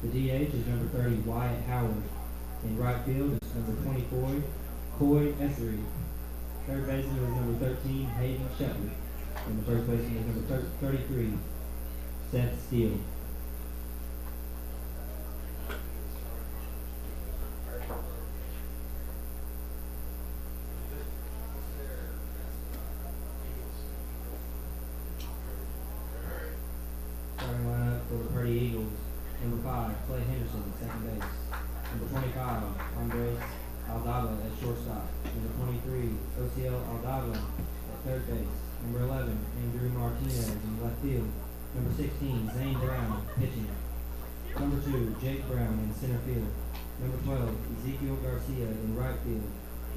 The DH is number 30, Wyatt Howard. In right field is number 24, Coy Ethery. Third baseman is number 13, Hayden Shepard. And the first baseman is number 33, Seth Steele. Starting lineup for the Purdy Eagles. Number 5, Clay Henderson, second base. Number 25, Andres Aldava at shortstop. Number 23, OCL Aldava at third base. Number 11, Andrew Martinez in left field. Number 16, Zane Brown pitching. Number 2, Jake Brown in center field. Number 12, Ezekiel Garcia in right field.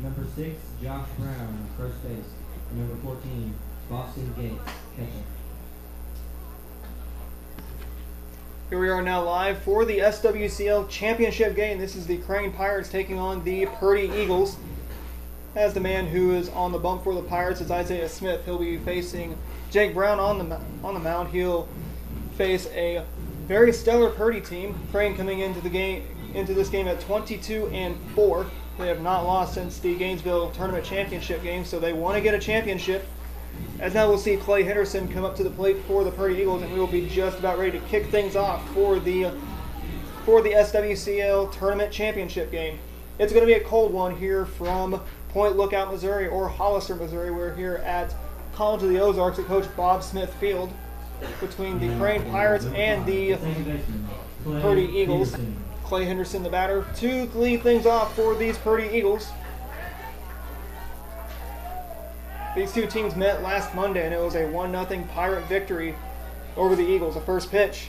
Number 6, Josh Brown at first base. And number 14, Boston Gates catcher. Here we are now live for the SWCL championship game. This is the Crane Pirates taking on the Purdy Eagles. As the man who is on the bump for the Pirates is Isaiah Smith. He'll be facing Jake Brown on the mound. He'll face a very stellar Purdy team. Crane coming into this game at 22-4. They have not lost since the Gainesville Tournament Championship game, so they want to get a championship. As now we'll see Clay Henderson come up to the plate for the Purdy Eagles, and we will be just about ready to kick things off for the SWCL Tournament Championship game. It's going to be a cold one here from Point Lookout, Missouri, or Hollister, Missouri. We're here at College of the Ozarks at Coach Bob Smith Field between the Crane Pirates and the Purdy Eagles. Clay Henderson, the batter, to lead things off for these Purdy Eagles. These two teams met last Monday, and it was a 1-0 Pirate victory over the Eagles. The first pitch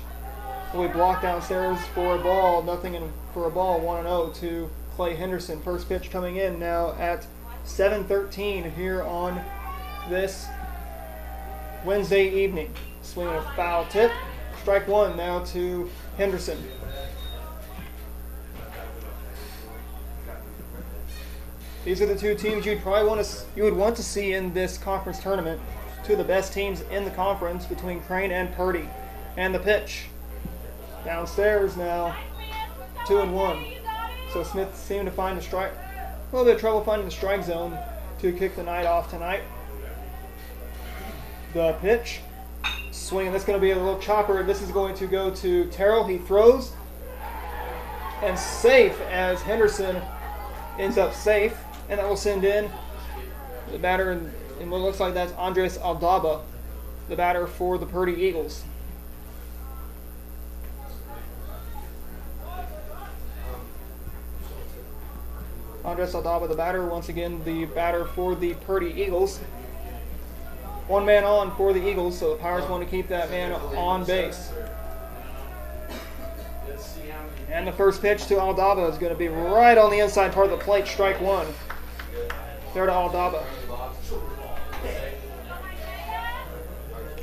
will be blocked downstairs for a ball, nothing in for a ball, 1-0 to Clay Henderson. First pitch coming in now at 7:13 here on this Wednesday evening. Swinging a foul tip. Strike one now to Henderson. These are the two teams you would want to see in this conference tournament. Two of the best teams in the conference between Crane and Purdy. And the pitch. Downstairs now, 2-1. So Smith seemed to find a little bit of trouble finding the strike zone to kick the night off tonight. The pitch. Swinging. That's going to be a little chopper. This is going to go to Terrell. He throws. And safe as Henderson ends up safe. And that will send in the batter in what looks like that's Andres Aldaba, the batter for the Purdy Eagles. Andres Aldaba, the batter, once again the batter for the Purdy Eagles. One man on for the Eagles, so the Pirates want to keep that man on base. And the first pitch to Aldaba is going to be right on the inside part of the plate, strike one. There to Aldaba.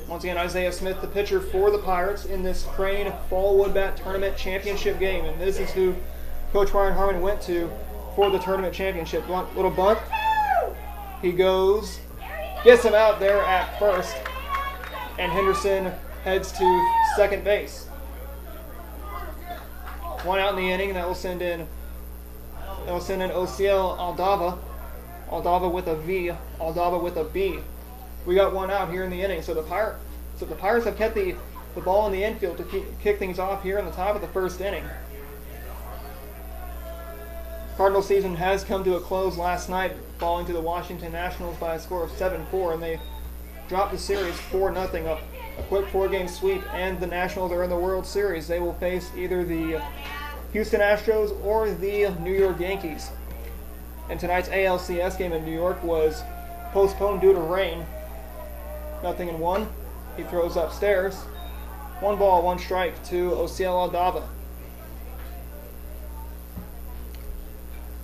Once again, Isaiah Smith, the pitcher for the Pirates in this Crane Fall Wood Bat Tournament Championship game. And this is who Coach Brian Harmon went to for the tournament championship. Little bunt. He goes, gets him out there at first. And Henderson heads to second base. One out in the inning, and that will send in OCL Aldava. Aldava with a V, Aldava with a B. We got one out here in the inning, so the Pirates have kept the ball in the infield to kick things off here in the top of the first inning. Cardinal season has come to a close last night, falling to the Washington Nationals by a score of 7-4, and they dropped the series 4-0 up. A quick 4-game sweep, and the Nationals are in the World Series. They will face either the Houston Astros or the New York Yankees. And tonight's ALCS game in New York was postponed due to rain. 0-1. He throws upstairs. 1 ball, 1 strike to OCL Aldava.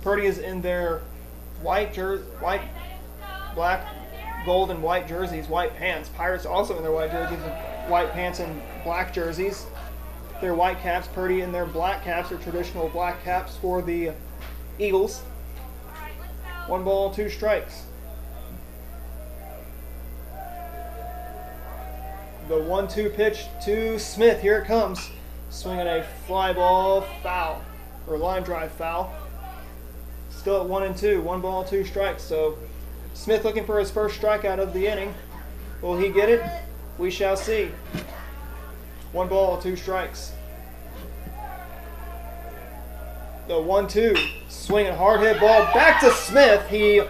Purdy is in their white, black, gold, and white jerseys, white pants. Pirates also in their white jerseys, white pants and black jerseys. Their white caps, Purdy in their black caps, or traditional black caps for the Eagles. 1 ball, 2 strikes. The 1-2 pitch to Smith. Here it comes. swinging a fly ball foul, or line drive foul. Still at 1-2, 1 ball, 2 strikes. So Smith looking for his first strikeout of the inning. Will he get it? We shall see. 1 ball, 2 strikes. The 1-2, swinging hard hit ball back to Smith. He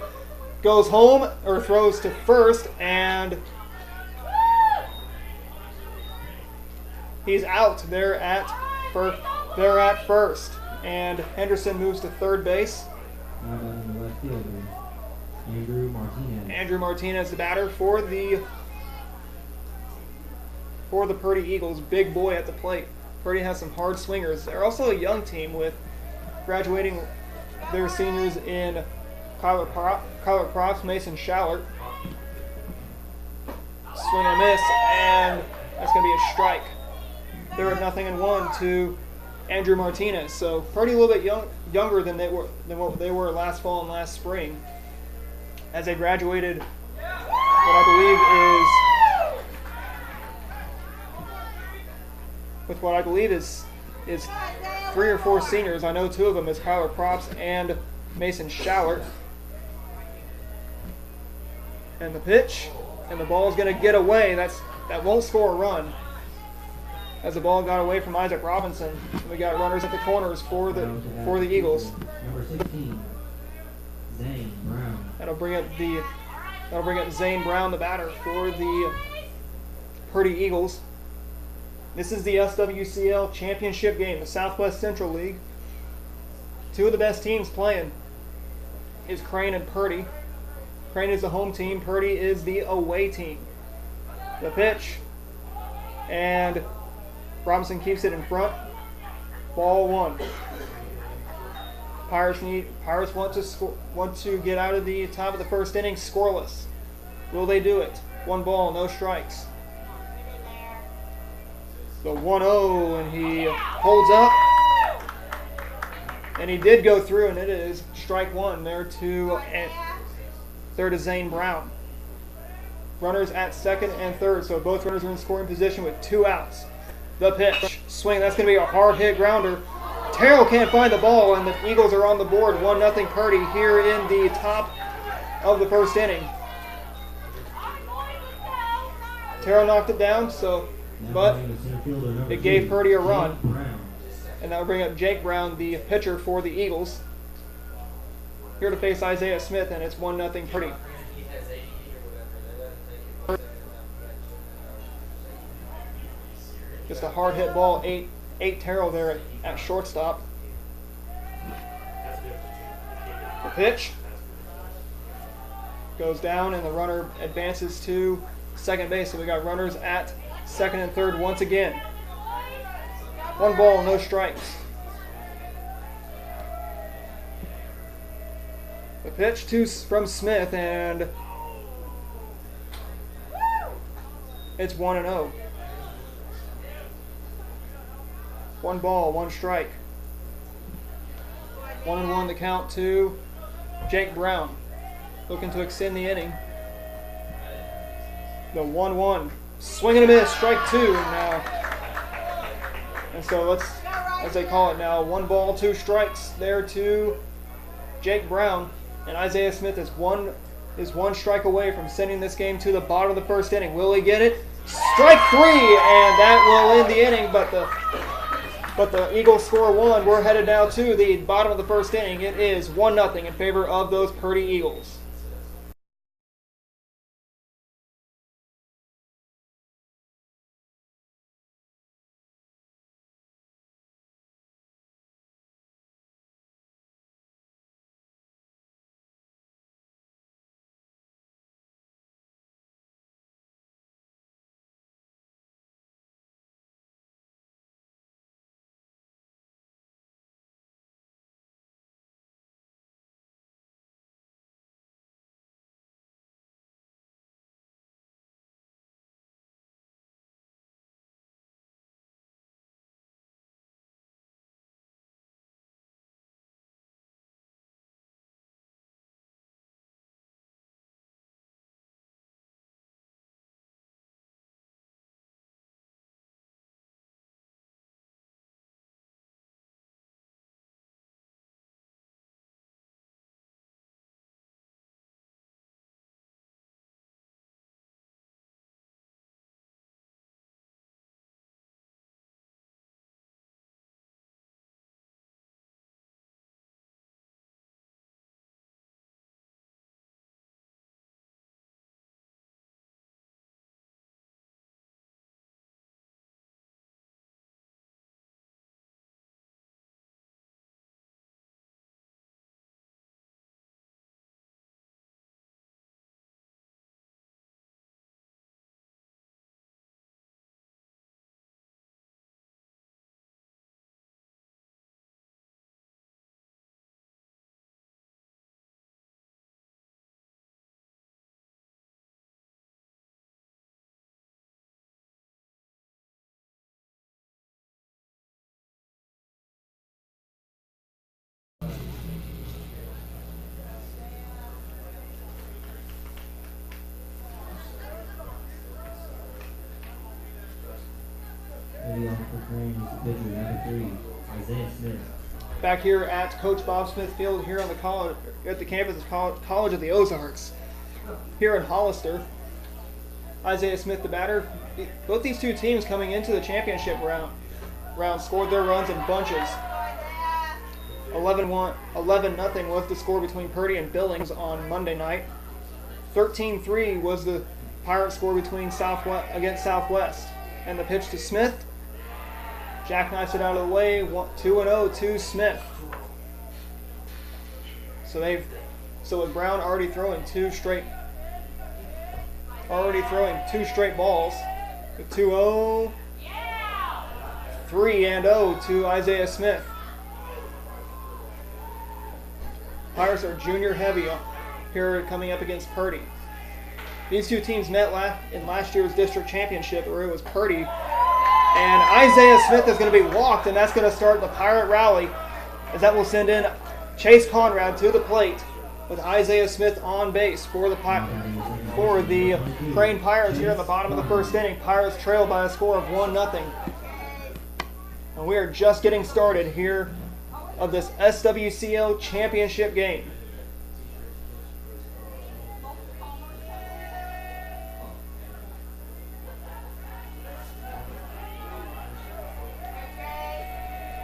goes home, or throws to first, and he's out. They're at first, and Henderson moves to third base. Now batting the left fielder, Andrew Martinez. Andrew Martinez, the batter for the Purdy Eagles. Big boy at the plate. Purdy has some hard swingers. They're also a young team with graduating their seniors in Kyler Props, Mason Schallert. Swing and a miss, and that's going to be a strike. They're at 0-1 to Andrew Martinez. So Purdy a little bit younger than what they were last fall and last spring, as they graduated what I believe is 3 or 4 seniors. I know 2 of them is Kyler Props and Mason Schallert. And the pitch, and the ball is going to get away. That won't score a run, as the ball got away from Isaac Robinson. We got runners at the corners for the Eagles. Number 16, Zane Brown. That'll bring up Zane Brown, the batter for the Purdy Eagles. This is the SWCL championship game, the Southwest Central League. 2 of the best teams playing is Crane and Purdy. Crane is the home team. Purdy is the away team. The pitch, and Robinson keeps it in front. Ball 1. Pirates want to get out of the top of the first inning scoreless. Will they do it? 1 ball, no strikes. The 1-0, and he holds up, and he did go through, and it is strike 1 there to Zane Brown. Runners at second and third, so both runners are in scoring position with 2 outs. The pitch, swing, that's going to be a hard hit grounder. Terrell can't find the ball, and the Eagles are on the board. 1-0 Purdy here in the top of the first inning. Terrell knocked it down, but it gave Purdy a run. And that will bring up Jake Brown, the pitcher for the Eagles, here to face Isaiah Smith, and it's 1-0 Purdy. Just a hard hit ball, 8 Terrell there at shortstop. The pitch goes down, and the runner advances to second base. So we got runners at second and third once again. 1 ball, no strikes. The pitch from Smith, and it's 1-0. 1 ball, 1 strike. 1-1 the count to Jake Brown, looking to extend the inning. The 1-1, swing and a miss, strike 2 now. And so let's, as they call it now, 1 ball, 2 strikes there to Jake Brown, and Isaiah Smith is one strike away from sending this game to the bottom of the first inning. Will he get it? Strike 3, and that will end the inning. But the Eagles score 1. We're headed now to the bottom of the first inning. It is 1-0 in favor of those Purdy Eagles. is the pitcher, number 3, Isaiah Smith. Back here at Coach Bob Smith Field here on the college at the campus of College of the Ozarks here in Hollister. Isaiah Smith, the batter. Both these two teams coming into the championship round scored their runs in bunches. 11-0 was the score between Purdy and Billings on Monday night. 13-3 was the Pirates score between against Southwest. And the pitch to Smith. Jackknifes it out of the way. 2-0 to Smith. So with Brown already throwing two straight balls. With 2-0, 3-0 to Isaiah Smith. Pirates are junior heavy here coming up against Purdy. These two teams met in last year's district championship where it was Purdy. And Isaiah Smith is going to be walked, and that's going to start the Pirate rally as that will send in Chase Conrad to the plate with Isaiah Smith on base for the Crane Pirates here in the bottom of the first inning. Pirates trail by a score of 1-0. And we are just getting started here of this SWCL championship game.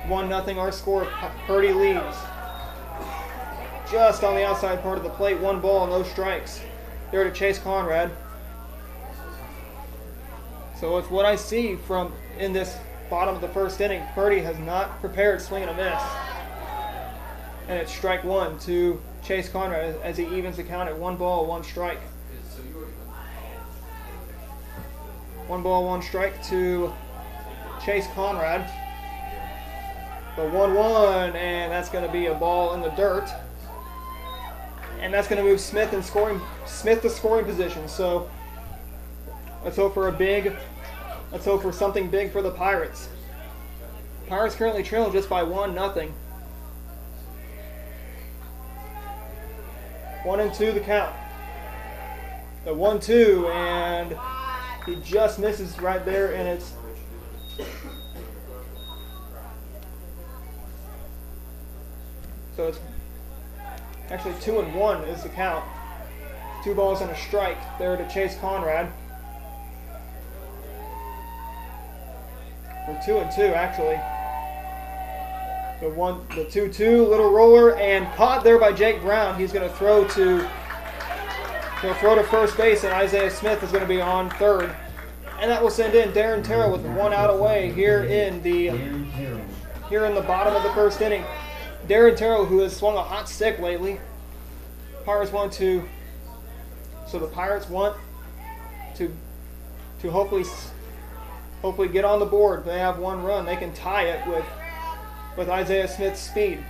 One nothing our score. Purdy leads. Just on the outside part of the plate, 1 ball, no strikes. There to Chase Conrad. So with what I see from in this bottom of the first inning, Purdy has not prepared swing and a miss. And it's strike 1 to Chase Conrad as he evens the count at 1 ball, 1 strike. 1 ball, 1 strike to Chase Conrad. The 1-1, and that's going to be a ball in the dirt. And that's going to move Smith to scoring position. So let's hope for something big for the Pirates. Pirates currently trail just by 1-0. 1-2 the count. The 1-2, and he just misses right there, and it's so it's actually 2-1 is the count. 2 balls and a strike there to Chase Conrad. Or 2-2 actually. The 2-2 little roller and caught there by Jake Brown. He's going to throw to first base, and Isaiah Smith is going to be on third. And that will send in Darren Terrell with 1 out away here in the bottom of the first inning. Darren Terrell, who has swung a hot stick lately. The Pirates want to hopefully get on the board. They have 1 run. They can tie it with Isaiah Smith's speed.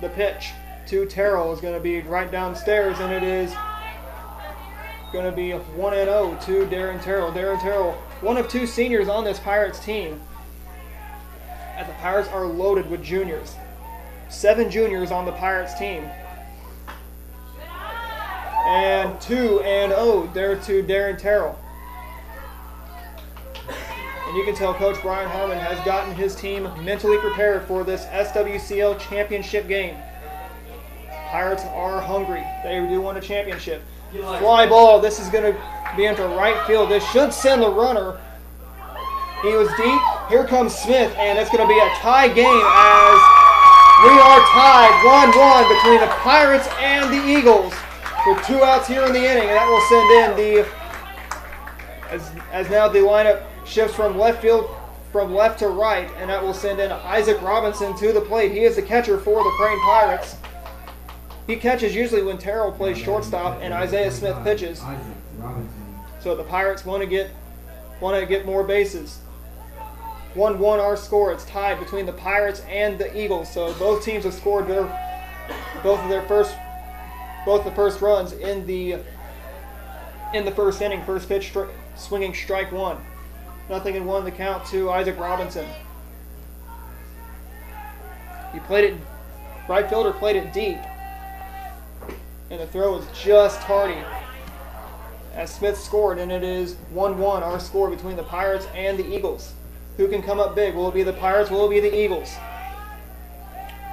The pitch to Terrell is going to be right downstairs, and it is going to be 1-0 to Darren Terrell. Darren Terrell, one of 2 seniors on this Pirates team. And the Pirates are loaded with juniors. 7 juniors on the Pirates team. And 2-0 there to Darren Terrell. And you can tell Coach Brian Harmon has gotten his team mentally prepared for this SWCL championship game. Pirates are hungry. They do want a championship. Fly ball. This is going to be into right field. This should send the runner. He was deep. Here comes Smith, and it's going to be a tie game as we are tied 1-1 between the Pirates and the Eagles with 2 outs here in the inning, and that will send in as now the lineup shifts from left to right, and that will send in Isaac Robinson to the plate. He is the catcher for the Crane Pirates. He catches usually when Terrell plays shortstop and Isaiah Smith pitches. So the Pirates want to get more bases. 1-1 our score. It's tied between the Pirates and the Eagles. So both teams have scored both the first runs in the first inning. First pitch swinging strike 1. 0-1 the count to Isaac Robinson. Right fielder played it deep. And the throw is just tardy as Smith scored, and it is 1-1 our score between the Pirates and the Eagles. Who can come up big? Will it be the Pirates? Will it be the Eagles?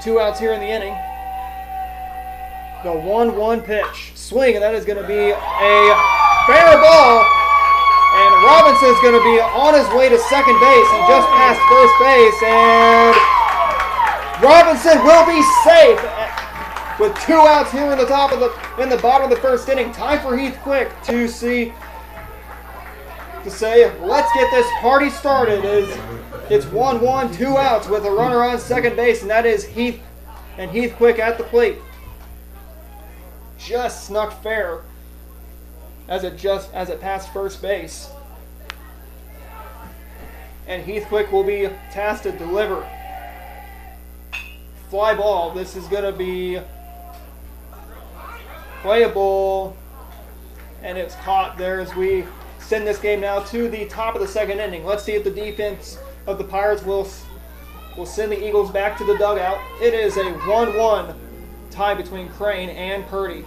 2 outs here in the inning. The 1-1 pitch. Swing, and that is going to be a fair ball. And Robinson's going to be on his way to second base. He just passed first base. And Robinson will be safe with 2 outs here in the bottom of the first inning. Time for Heath Quick to say, let's get this party started. It's 1-1, 2 outs with a runner on second base, and that is Heath Quick at the plate. Just snuck fair as it passed first base. And Heath Quick will be tasked to deliver. Fly ball. This is going to be playable, and it's caught there as we send this game now to the top of the second inning. Let's see if the defense of the Pirates will send the Eagles back to the dugout. It is a 1-1 tie between Crane and Purdy.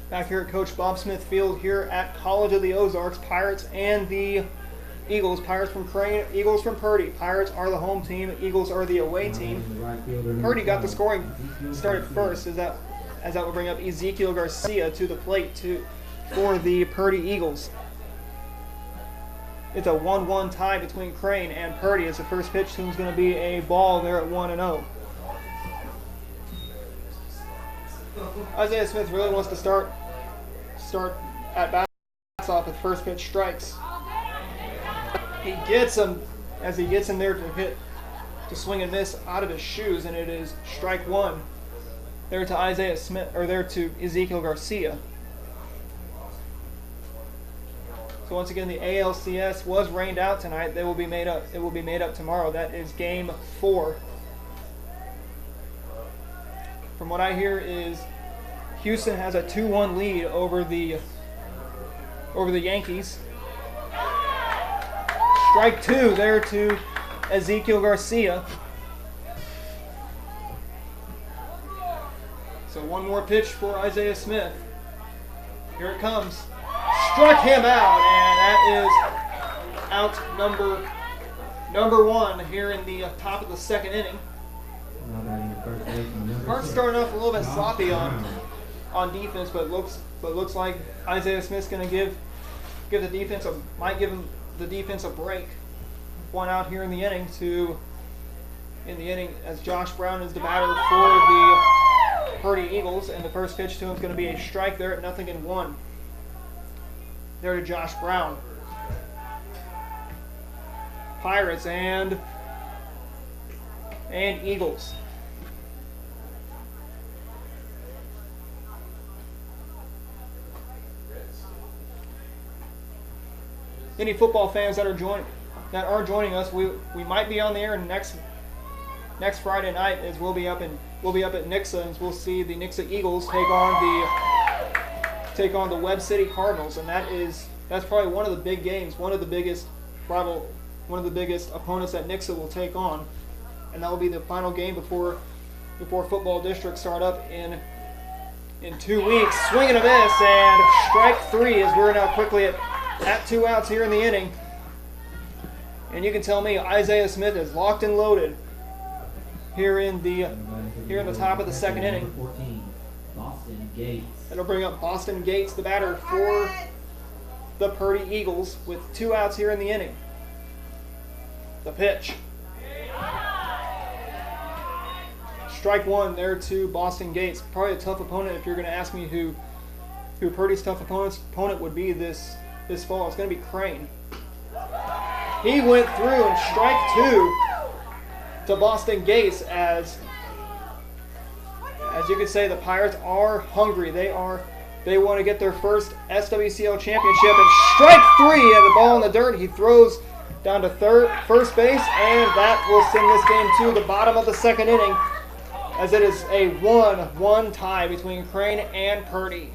Back here at Coach Bob Smith Field here at College of the Ozarks, Pirates and the Eagles. Pirates from Crane, Eagles from Purdy. Pirates are the home team, Eagles are the away team. Purdy got the scoring started first, as that will bring up Ezekiel Garcia to the plate for the Purdy Eagles. It's a 1-1 tie between Crane and Purdy as the first pitch to him is going to be a ball there at 1-0. Isaiah Smith really wants to start at bats off with first pitch strikes. He gets him as he gets him there to swing and miss out of his shoes, and it is strike one there to Isaiah Smith, or there to Ezekiel Garcia. So once again, the ALCS was rained out tonight. They will be made up. It will be made up tomorrow. That is Game 4. From what I hear is Houston has a 2-1 lead over the Yankees. Strike two there to Ezekiel Garcia. So one more pitch for Isaiah Smith. Here it comes. Struck him out, and that is out number one here in the top of the second inning. Park's starting off a little bit sloppy on defense, but looks like Isaiah Smith's going to give the defense the defense a break. One out here in the inning as Josh Brown is the batter for the Purdy Eagles, and the first pitch to him is going to be a strike there at 0-1. There to Josh Brown. Pirates and Eagles. Any football fans that are joining us, we might be on the air next Friday night, as we'll be up at Nixa, and we'll see the Nixa Eagles take on the Webb City Cardinals, and that's probably one of the big games, one of the biggest opponents that Nixa will take on. and that will be the final game before football districts start up in 2 weeks. Swing and a miss, and strike 3 as we're now quickly at 2 outs here in the inning. And you can tell me Isaiah Smith is locked and loaded here in the top of the second inning. 14, Boston Gates. That'll bring up Boston Gates, the batter for the Purdy Eagles, with 2 outs here in the inning. The pitch. Strike 1 there to Boston Gates. Probably a tough opponent if you're going to ask me who Purdy's tough opponent would be this fall. It's going to be Crane. He went through, and strike 2 to Boston Gates as you could say the Pirates are hungry. They want to get their first SWCL championship, and strike 3 and the ball in the dirt. He throws down to first base, and that will send this game to the bottom of the second inning, as it is a 1-1 tie between Crane and Purdy.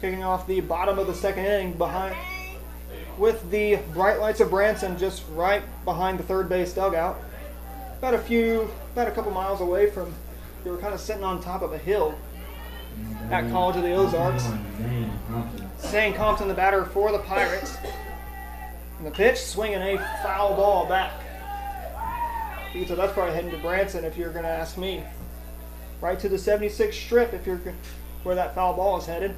Kicking off the bottom of the second inning with the bright lights of Branson just right behind the third base dugout. About a couple miles away from, they were kind of sitting on top of a hill at College of the Ozarks. Zane Compton, the batter for the Pirates. And the pitch, swinging a foul ball back. So that's probably heading to Branson if you're going to ask me. Right to the 76 strip where that foul ball is headed.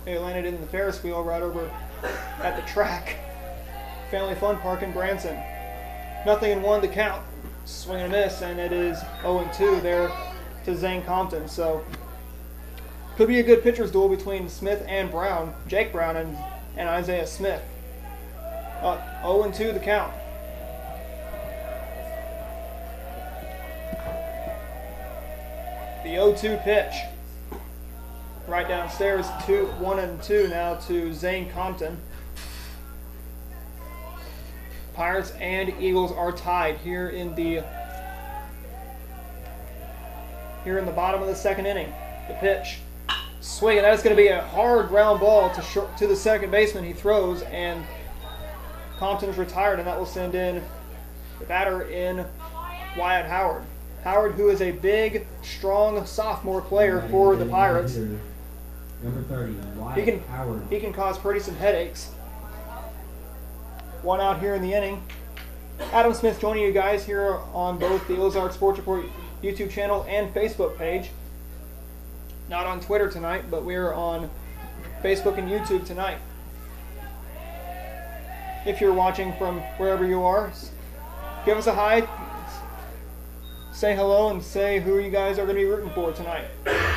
It landed in the Ferris wheel right over at the track. Family Fun Park in Branson. 0-1 the count. Swing and a miss, and it is 0-2 there to Zane Compton. So could be a good pitcher's duel between Smith and Brown, Jake Brown and Isaiah Smith. 0-2 the count. The 0-2 pitch. Right downstairs, 1-2 now to Zane Compton. Pirates and Eagles are tied here in the bottom of the second inning. The pitch, swing, and that's going to be a hard ground ball to the second baseman. He throws, and Compton's retired, and that will send in the batter in Wyatt Howard. Howard, who is a big, strong sophomore player for the Pirates. Number 30, Wyatt Howard. He can cause Purdy some headaches. 1 out here in the inning. Adam Smith joining you guys here on both the Ozarks Sports Report YouTube channel and Facebook page. Not on Twitter tonight, but we're on Facebook and YouTube tonight. If you're watching from wherever you are, give us a hi. Say hello and say who you guys are going to be rooting for tonight.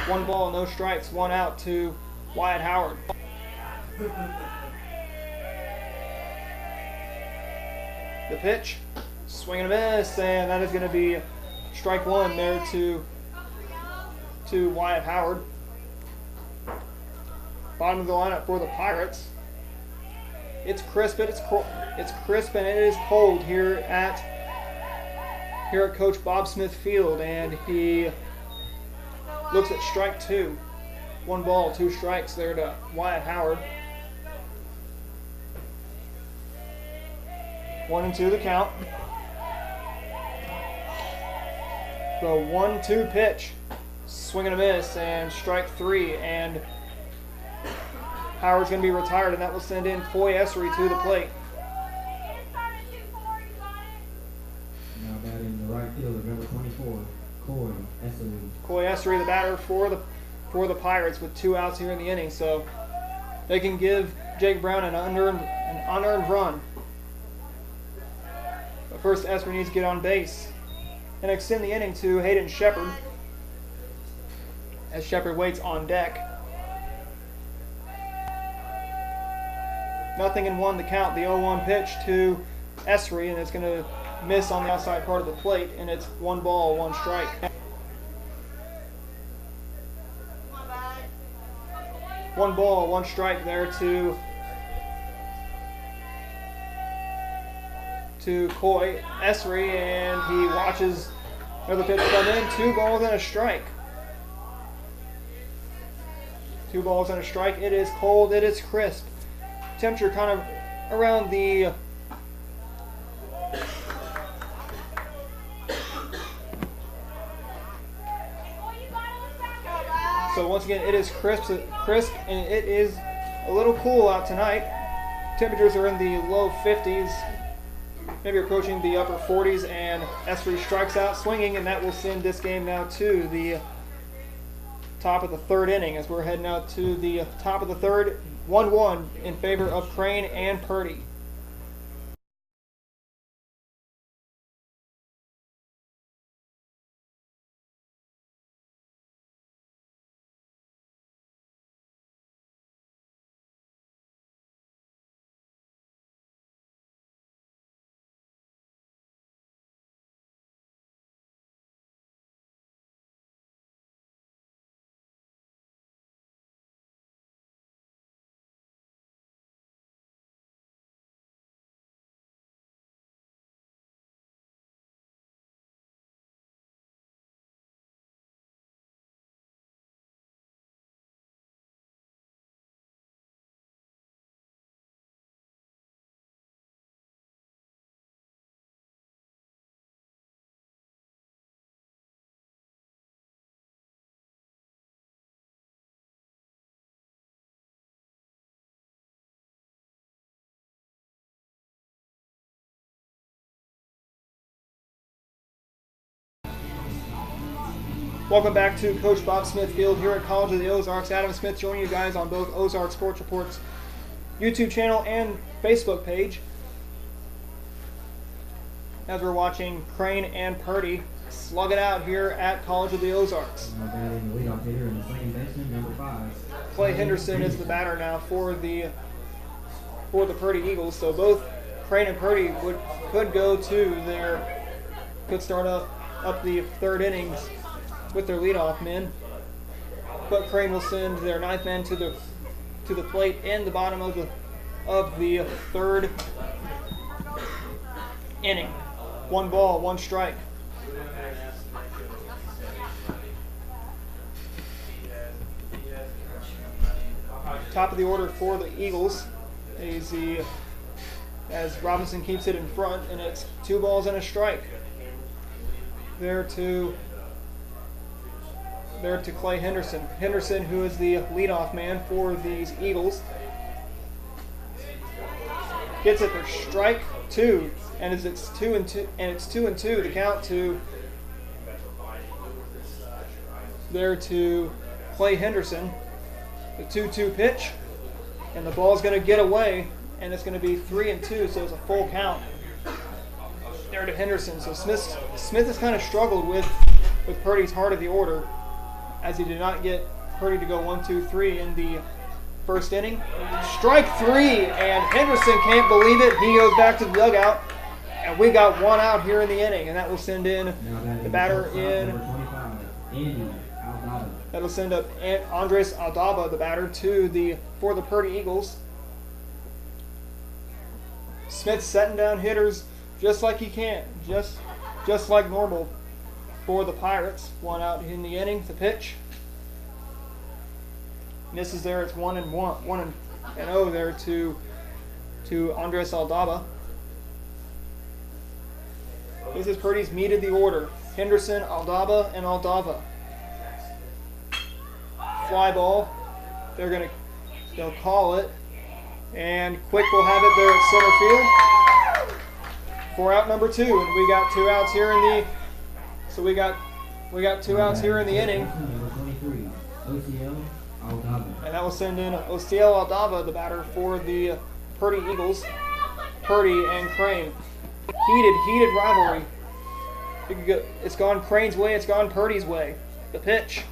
1 ball, no strikes, 1 out to Wyatt Howard. The pitch, swing and a miss, and that is going to be strike 1 there to Wyatt Howard. Bottom of the lineup for the Pirates. It's crisp and it is cold here at here at Coach Bob Smith Field, and he looks at strike 2. 1 ball, 2 strikes there to Wyatt Howard. 1-2 the count. The 1-2 pitch. Swing and a miss, and strike 3, and Howard's going to be retired, and that will send in Coy Essery to the plate. Now batting the right fielder, number 24, Coy Essery. Coy Essery, the batter for the Pirates, with 2 outs here in the inning, so they can give Jake Brown an unearned run. But first, Essery needs to get on base and extend the inning to Hayden Shepard, as Shepard waits on deck. 0-1 the count. The 0-1 pitch to Essery, and it's going to miss on the outside part of the plate, and it's 1 ball, 1 strike. 1 ball, 1 strike there to Coy Essery, and he watches another pitch come in. 2 balls and a strike. 2 balls and a strike. It is cold. It is crisp. Temperature kind of around the so once again, it is crisp, and it is a little cool out tonight. Temperatures are in the low 50s, maybe approaching the upper 40s, and Essery strikes out swinging, and that will send this game now to the top of the 3rd inning, as we're heading out to the top of the 3rd. 1-1 in favor of Crane and Purdy. Welcome back to Coach Bob Smith Field here at College of the Ozarks. Adam Smith joining you guys on both Ozarks Sports Report's YouTube channel and Facebook page, as we're watching Crane and Purdy slug it out here at College of the Ozarks. Now batting the leadoff hitter and the second baseman, number 5. Clay Henderson is the batter now for the Purdy Eagles. So both Crane and Purdy could start up the 3rd innings with their leadoff men, but Crane will send their 9th man to the plate in the bottom of the 3rd inning. 1 ball, 1 strike. Top of the order for the Eagles is as Robinson keeps it in front, and it's 2 balls and a strike. There to Clay Henderson. Henderson, who is the leadoff man for these Eagles, gets it for strike 2, and it's 2-2, and it's 2-2 to count to there to Clay Henderson. The 2-2 pitch, and the ball's going to get away, and it's going to be 3-2, so it's a full count there to Henderson. So Smith has kind of struggled with Purdy's heart of the order, as he did not get Purdy to go 1-2-3 in the 1st inning. Strike 3, and Henderson can't believe it. He goes back to the dugout, and we got 1 out here in the inning, and that will send in the batter in. That'll send up Andres Aldaba, the batter, for the Purdy Eagles. Smith setting down hitters just like he can, just just like normal for the Pirates. 1 out in the inning. The pitch misses there. It's 1-0 there to Andres Aldaba. This is Purdy's meat of the order. Henderson, Aldaba, and Aldaba. Fly ball. They'll call it, and Quick will have it there at center field for out number 2, and we got 2 outs here in the. So we got 2 outs here in the inning. Number 23, OCL Aldaba. And that will send in OCL Aldaba, the batter for the Purdy Eagles. Purdy and Crane. Heated rivalry. It's gone Crane's way, it's gone Purdy's way. The pitch.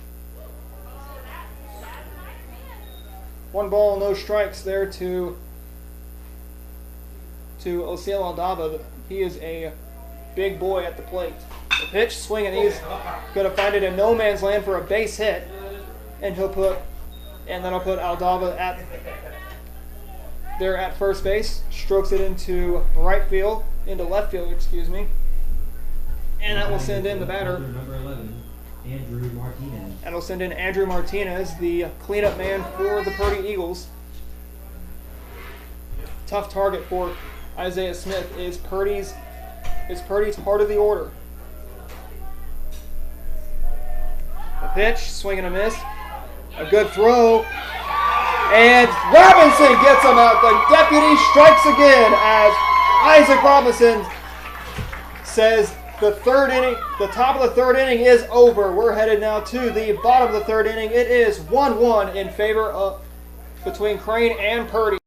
1 ball, no strikes there to OCL Aldaba. He is a big boy at the plate. The pitch, swinging, he's going to find it in no man's land for a base hit, and that'll put Aldaba at first base. Strokes it into left field, excuse me, and that will send in the batter. Number 11, Andrew Martinez. That'll send in Andrew Martinez, the cleanup man for the Purdy Eagles. Tough target for Isaiah Smith is Purdy's heart of the order. The pitch, swing and a miss. A good throw. And Robinson gets him out. The deputy strikes again as Isaac Robinson says the top of the third inning is over. We're headed now to the bottom of the third inning. It is 1-1 in favor of between Crane and Purdy.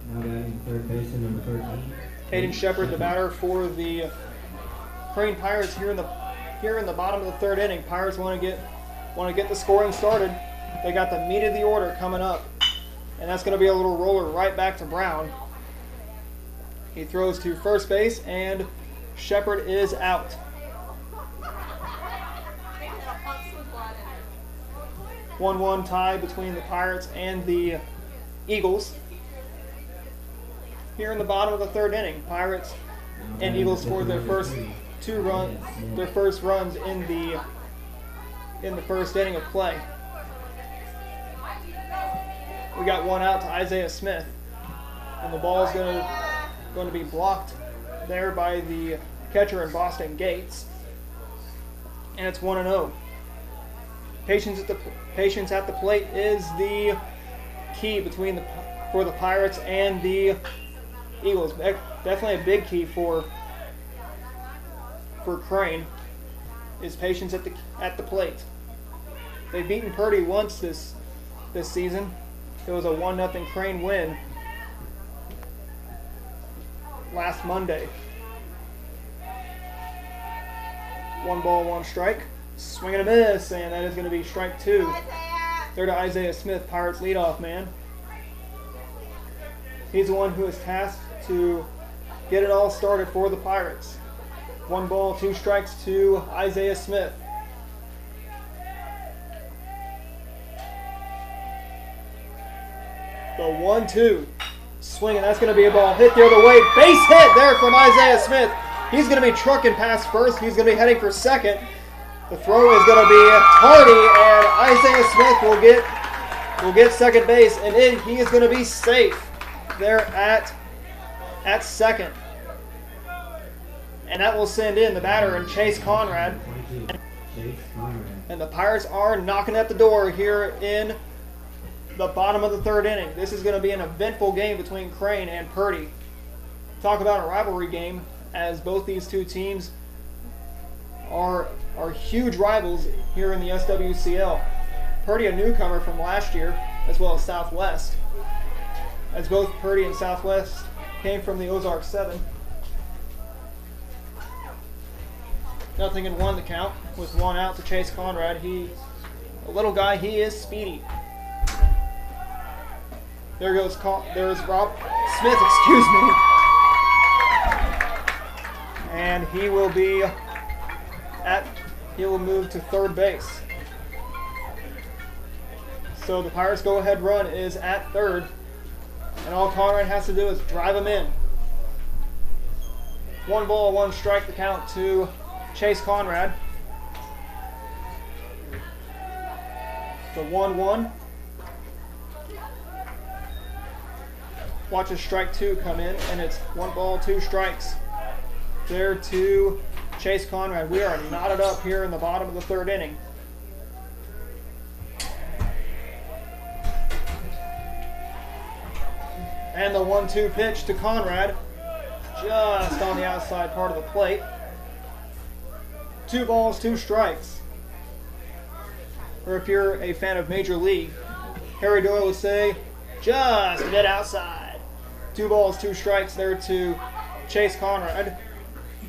Now batting third baseman, number 13. Hayden Shepard, the batter for the Crane Pirates here in the bottom of the third inning. Pirates want to get the scoring started. They got the meat of the order coming up, and that's going to be a little roller right back to Brown. He throws to first base, and Shepard is out. One tie between the Pirates and the Eagles. Here in the bottom of the third inning, Pirates and Eagles scored their first runs in the first inning of play. We got 1 out to Isaiah Smith, and the ball is going to be blocked there by the catcher in Boston Gates, and it's 1-0. Patience at the plate is the key for the Pirates and the Eagles. Definitely a big key for Crane is patience at the plate. They've beaten Purdy once this season. It was a 1-0 Crane win last Monday. 1 ball, 1 strike. Swing and a miss, and that is going to be strike 2. There to Isaiah Smith, Pirates leadoff man. He's the one who is tasked to get it all started for the Pirates. 1 ball, 2 strikes to Isaiah Smith. The 1-2. Swing, and that's going to be a ball hit the other way. Base hit there from Isaiah Smith. He's going to be trucking past first. He's going to be heading for second. The throw is going to be tardy, and Isaiah Smith will get second base, and he is going to be safe there at second. And that will send in the batter and Chase Conrad. And the Pirates are knocking at the door here in the bottom of the third inning. This is going to be an eventful game between Crane and Purdy. Talk about a rivalry game, as both these two teams are huge rivals here in the SWCL. Purdy, a newcomer from last year, as well as Southwest, as both Purdy and Southwest came from the Ozarks 7. 0-1 the count with 1 out to Chase Conrad. A little guy, he is speedy. There's Rob Smith, excuse me. And he will move to third base. So the Pirates' go-ahead run is at third, and all Conrad has to do is drive him in. 1 ball, 1 strike the count to Chase Conrad. The 1-1. Watches strike 2 come in, and it's 1 ball, 2 strikes there to Chase Conrad. We are knotted up here in the bottom of the third inning. And the 1-2 pitch to Conrad, just on the outside part of the plate. 2 balls, 2 strikes. Or if you're a fan of Major League, Harry Doyle would say, just a bit outside. 2 balls, 2 strikes there to Chase Conrad.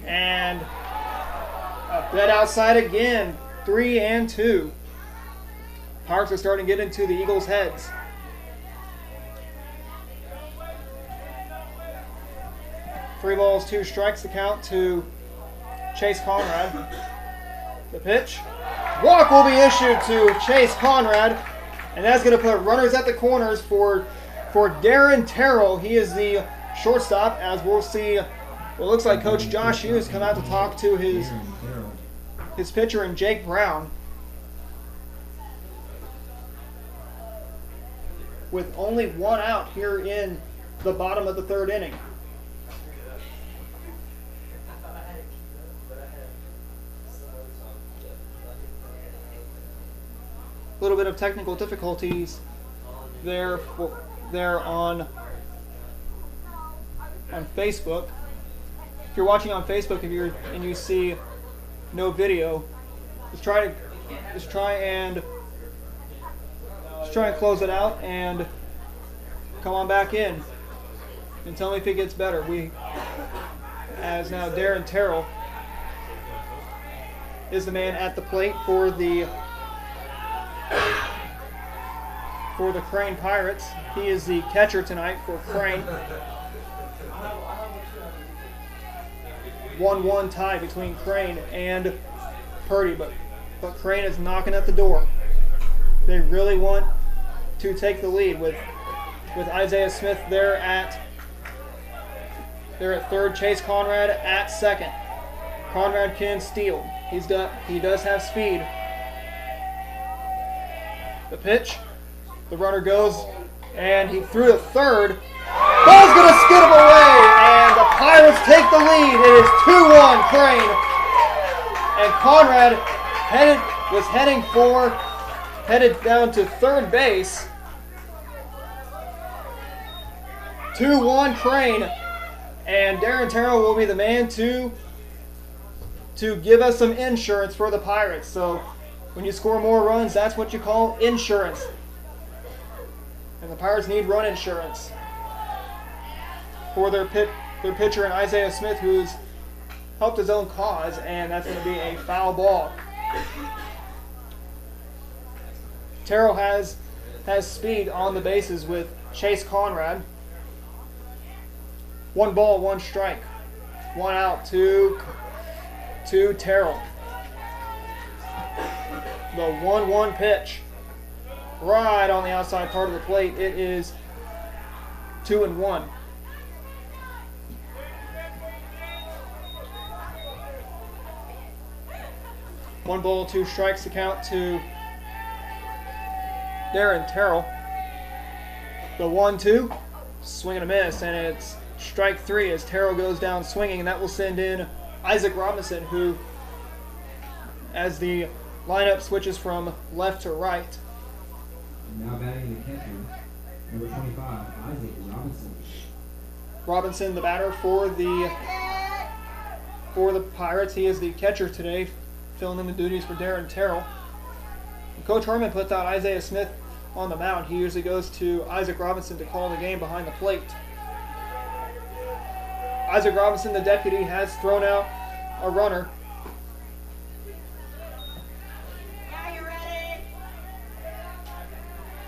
And a bit outside again, 3-2. Pirates are starting to get into the Eagles' heads. Three balls, 2 strikes to count to Chase Conrad. The pitch. Walk will be issued to Chase Conrad, and that's going to put runners at the corners for Darren Terrell. He is the shortstop, as we'll see what looks like Coach Josh Hughes come out to talk to his pitcher and Jake Brown. With only 1 out here in the bottom of the third inning. A little bit of technical difficulties there on Facebook. If you're watching on Facebook, and you see no video, just try and close it out and come on back in and tell me if it gets better. As now Darren Terrell is the man at the plate for the Crane Pirates. He is the catcher tonight for Crane. 1-1 tie between Crane and Purdy, but Crane is knocking at the door. They really want to take the lead with Isaiah Smith there at third, Chase Conrad at second. Conrad can steal. He does have speed. The pitch. The runner goes, and he threw to third. Ball's going to skid him away, and the Pirates take the lead. It is 2-1 Crane. And Conrad headed down to third base. 2-1 Crane. And Darren Terrell will be the man to give us some insurance for the Pirates. So when you score more runs, that's what you call insurance. And the Pirates need run insurance for their pitcher and Isaiah Smith, who's helped his own cause, and that's going to be a foul ball. Terrell has speed on the bases with Chase Conrad. 1 ball, 1 strike. 1 out to Terrell. The 1-1 pitch. Right on the outside part of the plate. It is 2-1. One ball, 2 strikes to count to Darren Terrell. The 1-2, swing and a miss, and it's strike 3 as Terrell goes down swinging, and that will send in Isaac Robinson, who, as the lineup switches from left to right. Now batting the catcher, number 25, Isaac Robinson. Robinson, the batter for the Pirates. He is the catcher today, filling in the duties for Darren Terrell. Coach Herman puts out Isaiah Smith on the mound. He usually goes to Isaac Robinson to call the game behind the plate. Isaac Robinson, the deputy, has thrown out a runner. Now you're ready.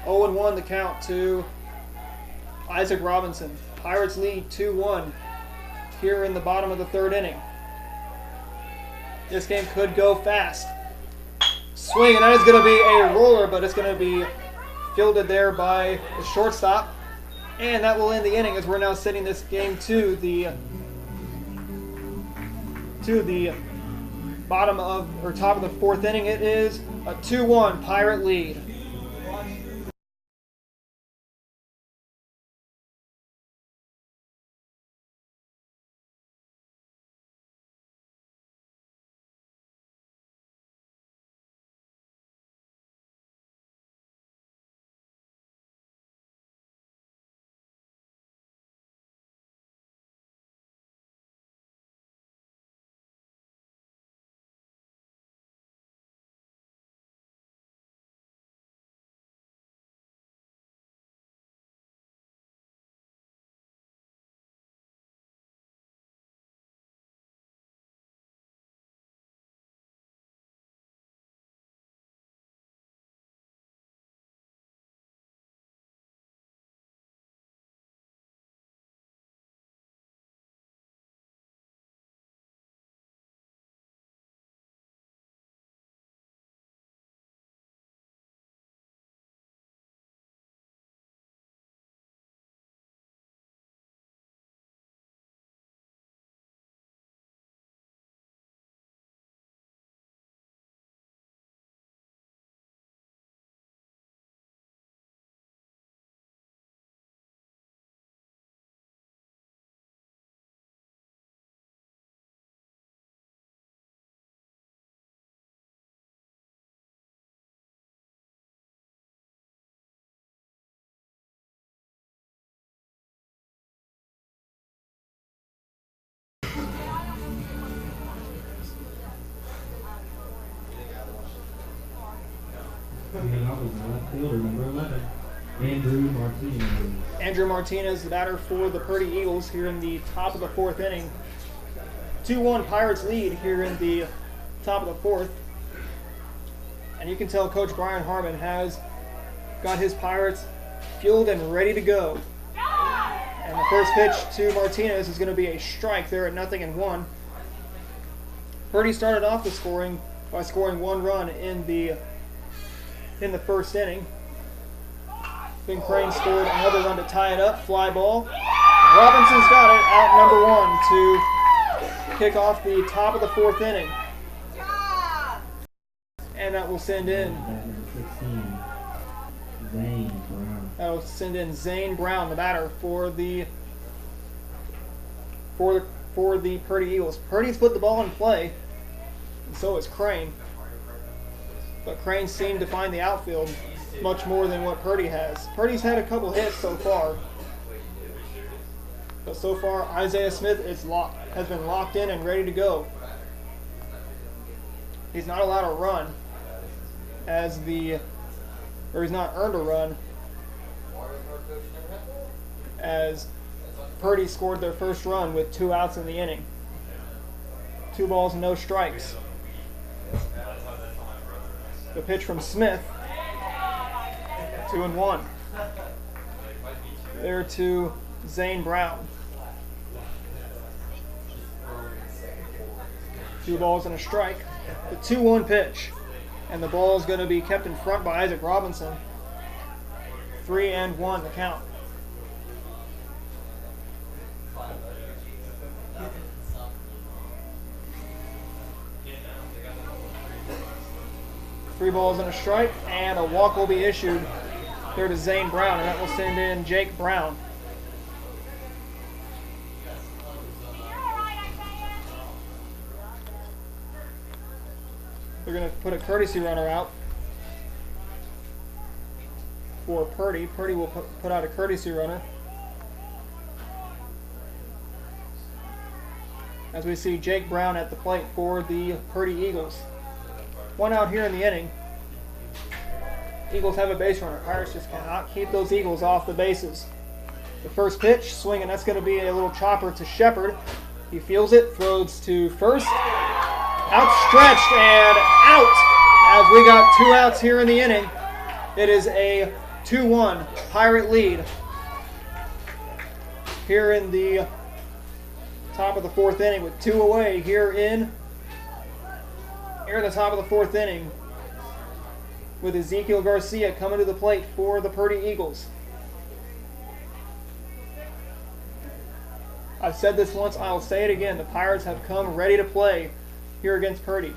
0-1 the count to Isaac Robinson. Pirates lead 2-1 here in the bottom of the 3rd inning. This game could go fast. Swing, and that is going to be a roller, but it's going to be fielded there by the shortstop. And that will end the inning as we're now sending this game to the bottom of, or top of the 4th inning. It is a 2-1 Pirate lead. Leading off is the left fielder, number 11, Andrew Martinez. Andrew Martinez, the batter for the Purdy Eagles here in the top of the 4th inning. 2-1 Pirates lead here in the top of the 4th. And you can tell Coach Brian Harmon has got his Pirates fueled and ready to go. And the first pitch to Martinez is going to be a strike there at 0-1. Purdy started off the scoring by scoring 1 run in the 1st inning. Then Crane scored another run to tie it up. Fly ball. Robinson's got it, out number 1 to kick off the top of the 4th inning. And that will send in. That will send in Zane Brown, the batter for the Purdy Eagles. Purdy's put the ball in play, and so is Crane. But Crane seemed to find the outfield much more than what Purdy has. Purdy's had a couple hits so far. But so far, Isaiah Smith has been locked in and ready to go. He's not allowed to run he's not earned a run as Purdy scored their first run with 2 outs in the inning. 2 balls and no strikes. The pitch from Smith, 2-1. There to Zane Brown. 2 balls and a strike. The 2-1 pitch. And the ball is going to be kept in front by Isaac Robinson. 3-1 the count. 3 balls and a strike, and a walk will be issued there to Zane Brown, and that will send in Jake Brown. They're going to put a courtesy runner out for Purdy. Purdy will put out a courtesy runner. As we see Jake Brown at the plate for the Purdy Eagles. 1 out here in the inning. Eagles have a base runner. Pirates just cannot keep those Eagles off the bases. The first pitch, swinging, that's going to be a little chopper to Shepard. He feels it, throws to first. Outstretched and out as we got 2 outs here in the inning. It is a 2-1 Pirate lead here in the top of the 4th inning with 2 away here in the top of the 4th inning with Ezekiel Garcia coming to the plate for the Purdy Eagles. I've said this once, I'll say it again. The Pirates have come ready to play here against Purdy.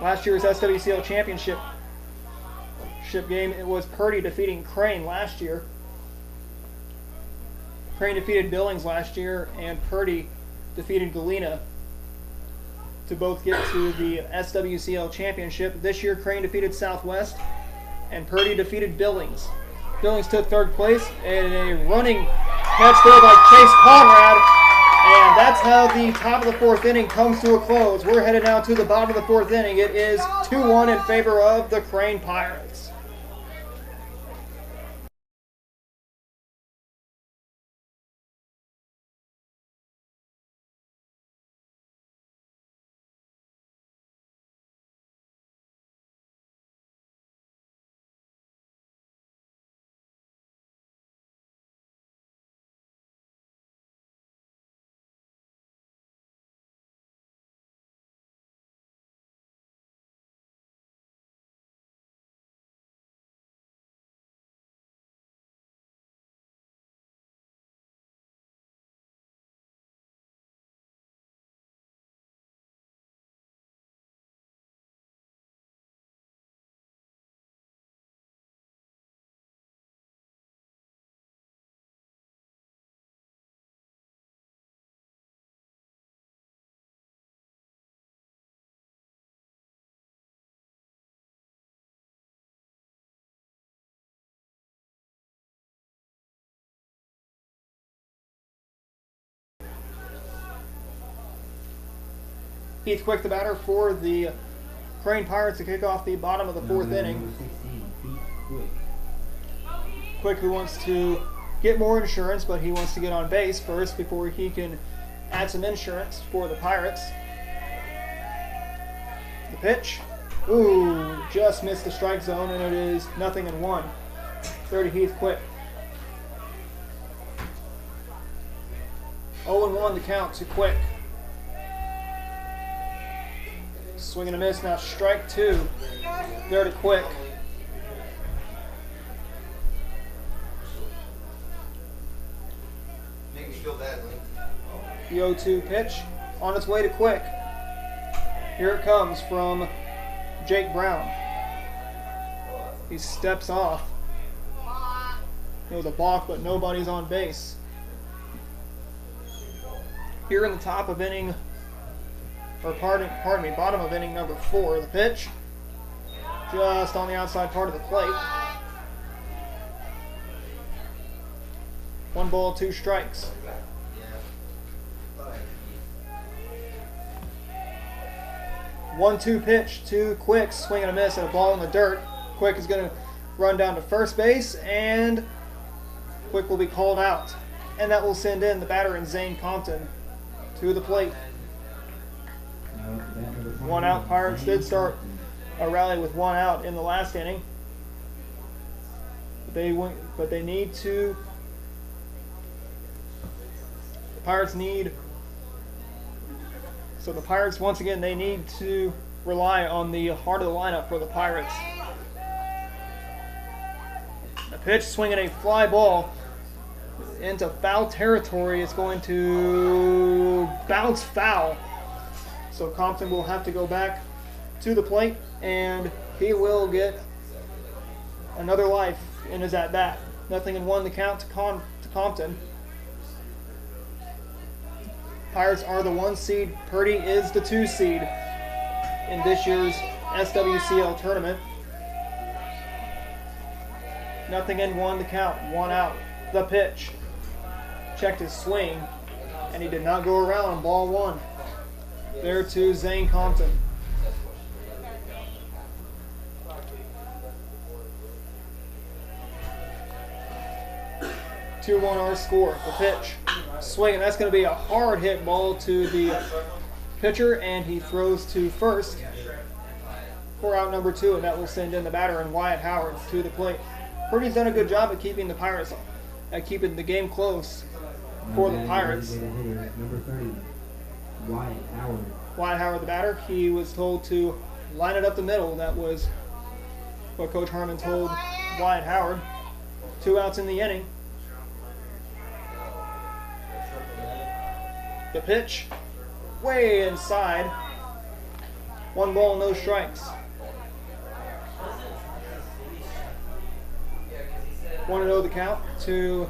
Last year's SWCL championship game, it was Purdy defeating Crane last year. Crane defeated Billings last year, and Purdy defeated Galena to both get to the SWCL championship. This year, Crane defeated Southwest, and Purdy defeated Billings. Billings took 3rd place, and a running catch there by Chase Conrad. And that's how the top of the 4th inning comes to a close. We're headed now to the bottom of the 4th inning. It is 2-1 in favor of the Crane Pirates. Heath Quick, the batter for the Crane Pirates, to kick off the bottom of the 4th inning. Quick, who wants to get more insurance, but he wants to get on base first before he can add some insurance for the Pirates. The pitch. Ooh, just missed the strike zone, and it is 0-1. 30 Heath Quick. 0-1 the count to Quick. Swing and a miss, now strike 2. There to Quick. Make me feel bad, Link. The 0-2 pitch on its way to Quick. Here it comes from Jake Brown. He steps off. It was a balk, but nobody's on base. Here in the top of inning, or pardon me, bottom of inning number 4, the pitch. Just on the outside part of the plate. 1 ball, 2 strikes. 1-2 pitch to Quick, swing and a miss, and a ball in the dirt. Quick is going to run down to first base, and Quick will be called out. And that will send in the batter in Zane Compton to the plate. 1 out. Pirates did start a rally with 1 out in the last inning. But they need to. The Pirates need. So the Pirates, once again, they need to rely on the heart of the lineup for the Pirates. A pitch, swinging a fly ball into foul territory. It's going to bounce foul. So Compton will have to go back to the plate, and he will get another life in his at-bat. 0-1 the count to Compton. Pirates are the 1 seed. Purdy is the 2 seed in this year's SWCL tournament. 0-1 the count. 1 out. The pitch. Checked his swing, and he did not go around. Ball 1. There to Zane Compton. (2-1) our score. The pitch. Swing, and that's going to be a hard hit ball to the pitcher, and he throws to first for out number 2, and that will send in the batter and Wyatt Howard to the plate. Purdy's done a good job at keeping the Pirates, at keeping the game close for the Pirates. Number 30, Wyatt Howard. Wyatt Howard, the batter, he was told to line it up the middle. That was what Coach Harmon told Wyatt Howard. 2 outs in the inning. The pitch, way inside. 1 ball, no strikes. 1-0 the count to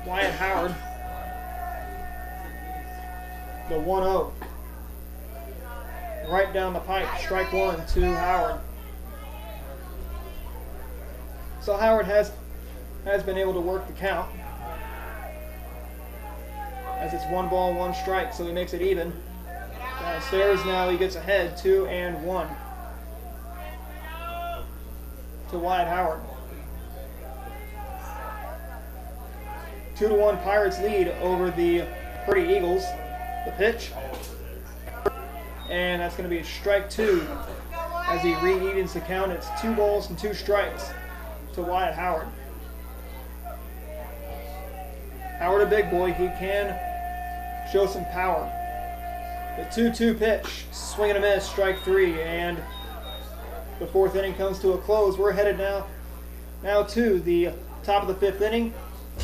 Wyatt Howard. The 1-0. Right down the pipe, strike 1 to Howard. So Howard has been able to work the count, as it's 1 ball, 1 strike, so he makes it even. Downstairs now he gets ahead, 2-1 to Wyatt Howard. 2-1 Pirates lead over the Purdy Eagles. The pitch, and that's going to be a strike 2 as he re-evens the count. It's 2 balls and 2 strikes to Wyatt Howard. Howard, a big boy, he can show some power. The 2-2 pitch, swing and a miss, strike 3, and the 4th inning comes to a close. We're headed now to the top of the 5th inning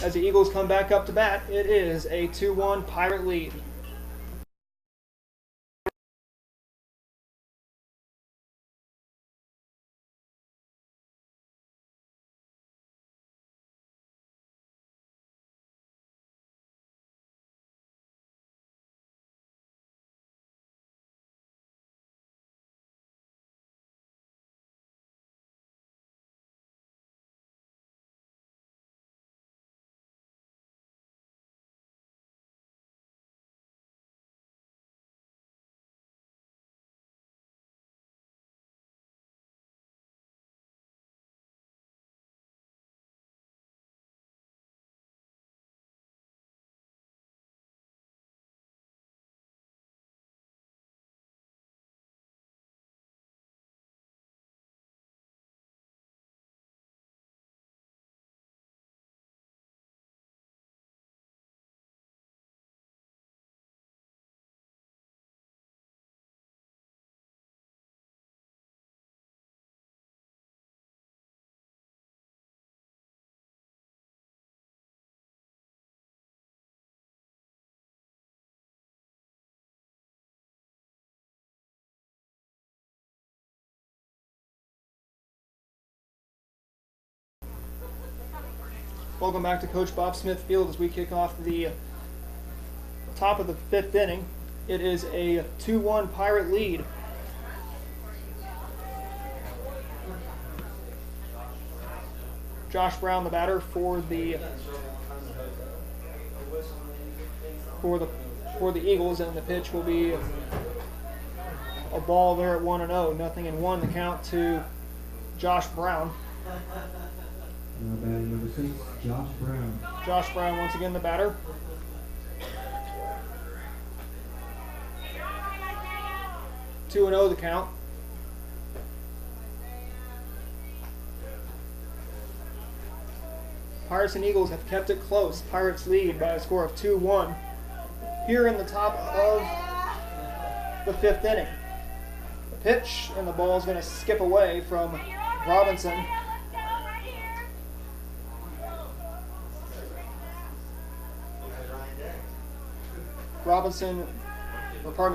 as the Eagles come back up to bat. It is a 2-1 Pirate lead. Welcome back to Coach Bob Smith Field as we kick off the top of the 5th inning. It is a 2-1 Pirate lead. Josh Brown, the batter for the Eagles, and the pitch will be a ball there at 1-0. 0-1 the count to Josh Brown. Batting number 6, Josh Brown. Josh Brown once again the batter. Two and 0 the count. Pirates and Eagles have kept it close. Pirates lead by a score of 2-1 here in the top of the 5th inning. The pitch, and the ball is going to skip away from Robinson.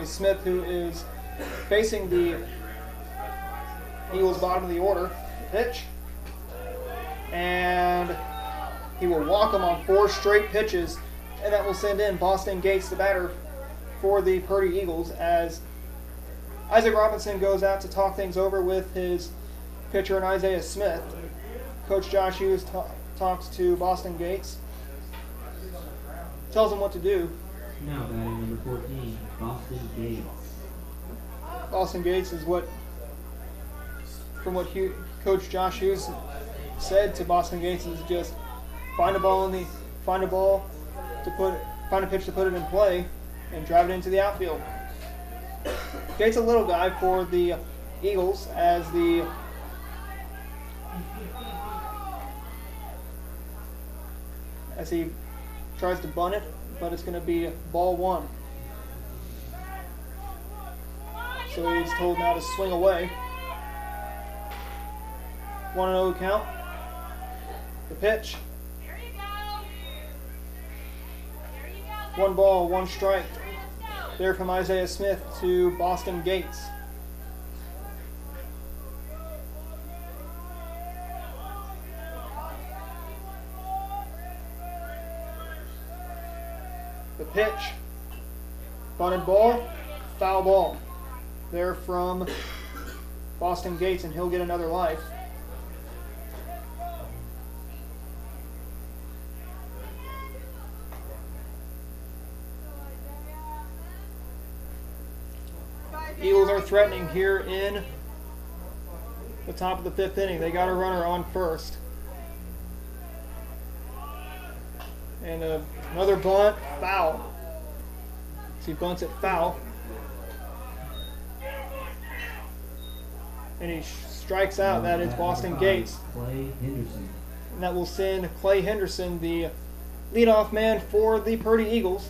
Smith, who is facing the Eagles bottom of the order. Pitch. And he will walk him on 4 straight pitches. And that will send in Boston Gates, the batter for the Purdy Eagles, as Isaac Robinson goes out to talk things over with his pitcher and Isaiah Smith. Coach Josh Hughes talks to Boston Gates, tells him what to do. Now batting number 14, Boston Gates. Boston Gates is from what Coach Josh Hughes said to Boston Gates, is just find a pitch to put it in play and drive it into the outfield. Gates a little guy for the Eagles as he tries to bunt it, but it's going to be ball 1. So he's told now to swing away. 1-0 count. The pitch. 1 ball, 1 strike. There from Isaiah Smith to Boston Gates. The pitch. Bunted ball, foul ball. There from Boston Gates, and he'll get another life. Eagles are threatening here in the top of the 5th inning. They got a runner on first. And another bunt, foul. So he bunts it foul. And he strikes out. That is Boston Gates. Clay Henderson. And that will send Clay Henderson, the leadoff man for the Purdy Eagles.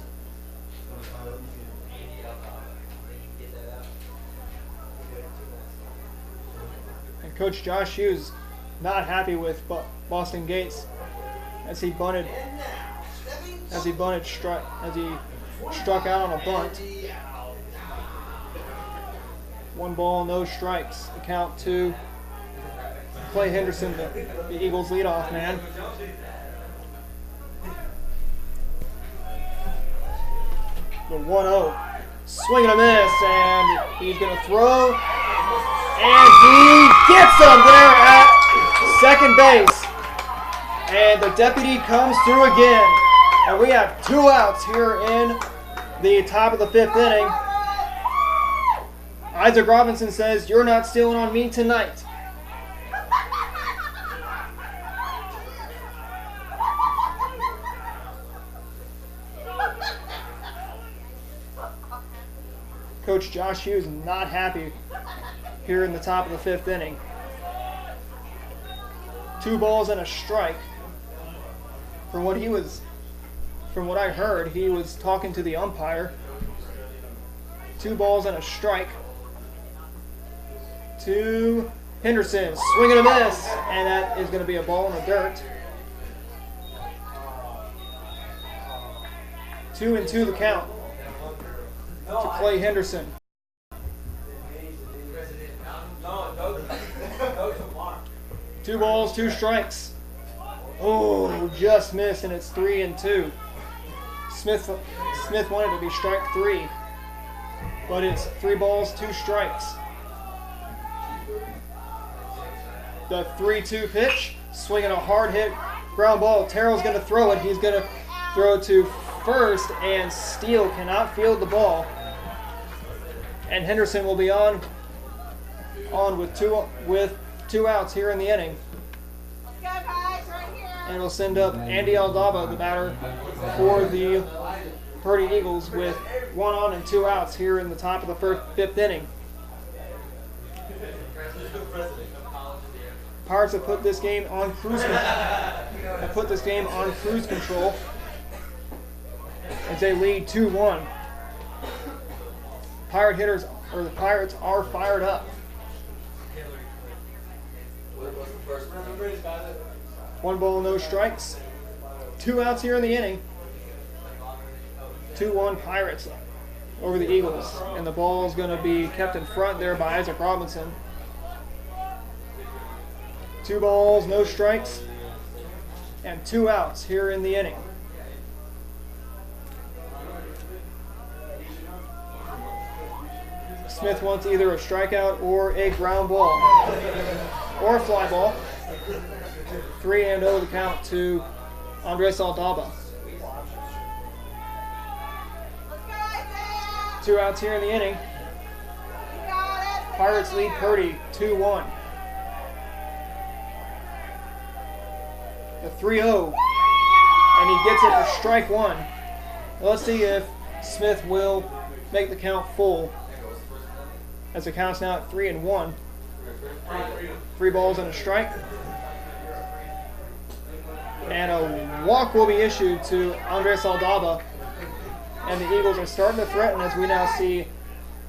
And Coach Josh Hughes not happy with Boston Gates as he struck out on a bunt. 1 ball, no strikes. The count to Clay Henderson, the Eagles' leadoff man. The 1-0. Swing and a miss, and he's going to throw. And he gets him there at second base. And the deputy comes through again. And we have 2 outs here in the top of the 5th inning. Isaac Robinson says, "You're not stealing on me tonight." Coach Josh Hughes not happy here in the top of the 5th inning. 2 balls and a strike. From what I heard, he was talking to the umpire. 2 balls and a strike to Henderson. Swing and a miss, and that is going to be a ball in the dirt. 2-2 the count to Clay Henderson. 2 balls, 2 strikes. Oh, just missed, and it's 3-2. Smith wanted to be strike 3, but it's 3 balls, 2 strikes. The 3-2 pitch, swinging a hard hit ground ball. Terrell's going to throw it. He's going to throw to first, and Steele cannot field the ball. And Henderson will be on with two outs here in the inning. Let's go, guys, right here. And we'll send up Andy Aldaba, the batter for the Purdy Eagles, with 1 on and 2 outs here in the top of the 5th inning. Pirates have put this game on cruise control as they lead 2-1. The Pirates are fired up. 1 ball, no strikes. 2 outs here in the inning. 2-1 Pirates over the Eagles. And the ball is going to be kept in front there by Isaac Robinson. 2 balls, no strikes, and 2 outs here in the inning. Smith wants either a strikeout or a ground ball or a fly ball. 3-0 the count to Andres Aldaba. 2 outs here in the inning. Pirates lead Purdy 2-1. The 3-0, and he gets it for strike 1. Let's see if Smith will make the count full, as the count's now at 3-1. 3 balls and a strike. And a walk will be issued to Andres Aldaba. And the Eagles are starting to threaten, as we now see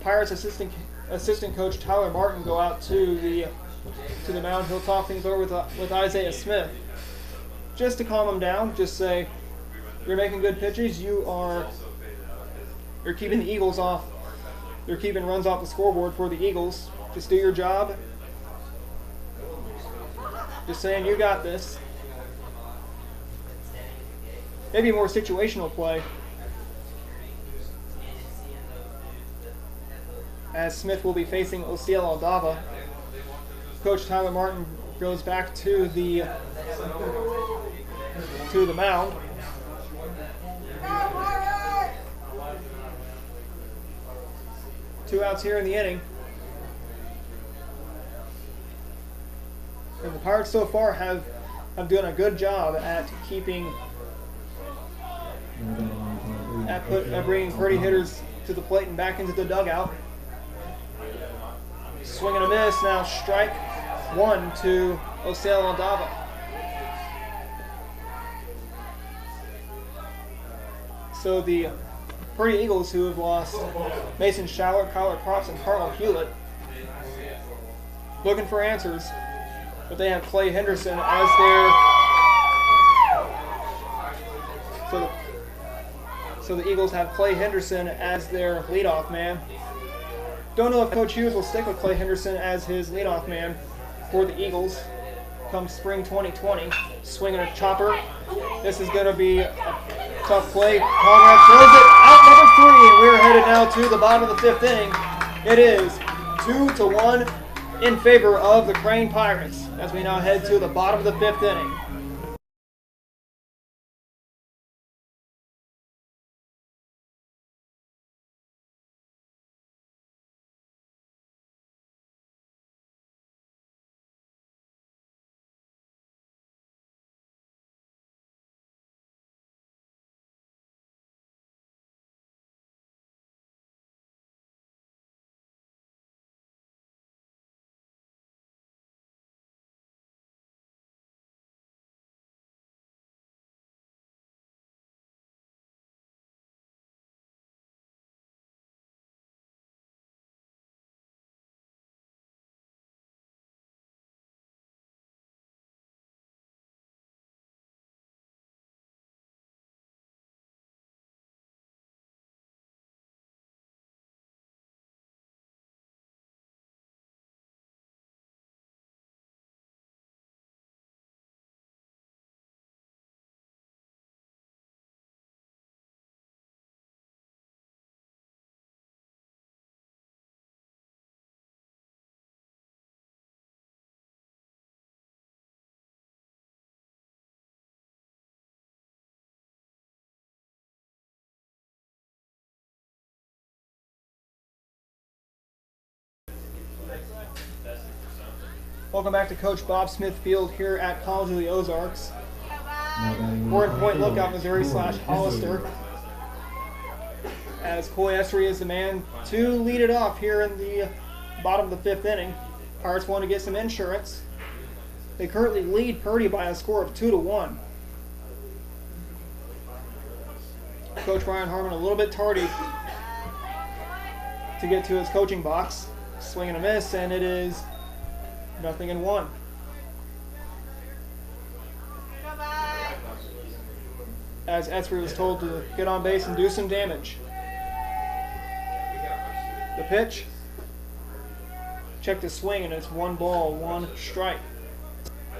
Pirates assistant coach Tyler Martin go out to the mound. He'll talk things over with Isaiah Smith, just to calm him down. Just say, you're making good pitches. You're keeping the Eagles off. You're keeping runs off the scoreboard for the Eagles. Just do your job. Just saying, you got this. Maybe more situational play, as Smith will be facing SWCL Aldaba. Coach Tyler Martin goes back to the mound. Two outs here in the inning. And the Pirates so far have done a good job at keeping, at bringing Purdy hitters to the plate and back into the dugout. Swing and a miss. Now strike 1 to SWCL Aldaba. So the Purdy Eagles, who have lost Mason Schauer, Kyler Props, and Carlo Hewlett, looking for answers, but they have Clay Henderson as their. So the Eagles have Clay Henderson as their leadoff man. Don't know if Coach Hughes will stick with Clay Henderson as his leadoff man for the Eagles come spring 2020. Swinging a chopper. This is going to be a tough play. Conrad throws it out, number 3, and we're headed now to the bottom of the 5th inning. It is 2-1 in favor of the Crane Pirates as we now head to the bottom of the 5th inning. Welcome back to Coach Bob Smith Field here at College of the Ozarks. We're in Point Lookout, Missouri /Hollister, as Coy Essery is the man to lead it off here in the bottom of the 5th inning. Pirates want to get some insurance. They currently lead Purdy by a score of 2-1. Coach Ryan Harmon a little bit tardy to get to his coaching box. Swing and a miss, and it is 0-1. As Essery was told to get on base and do some damage. The pitch. Check the swing, and it's 1 ball, 1 strike.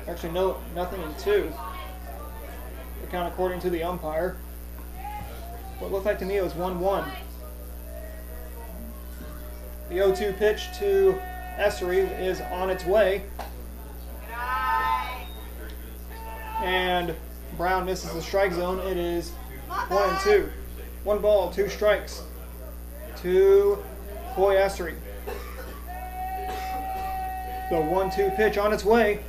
Actually, no, nothing in 2. The count according to the umpire. What looked like to me it was 1-1. The 0-2 pitch to Essery is on its way. And Brown misses the strike zone. It is 1-2. 1 ball, 2 strikes to Coy Essery. The 1-2 pitch on its way.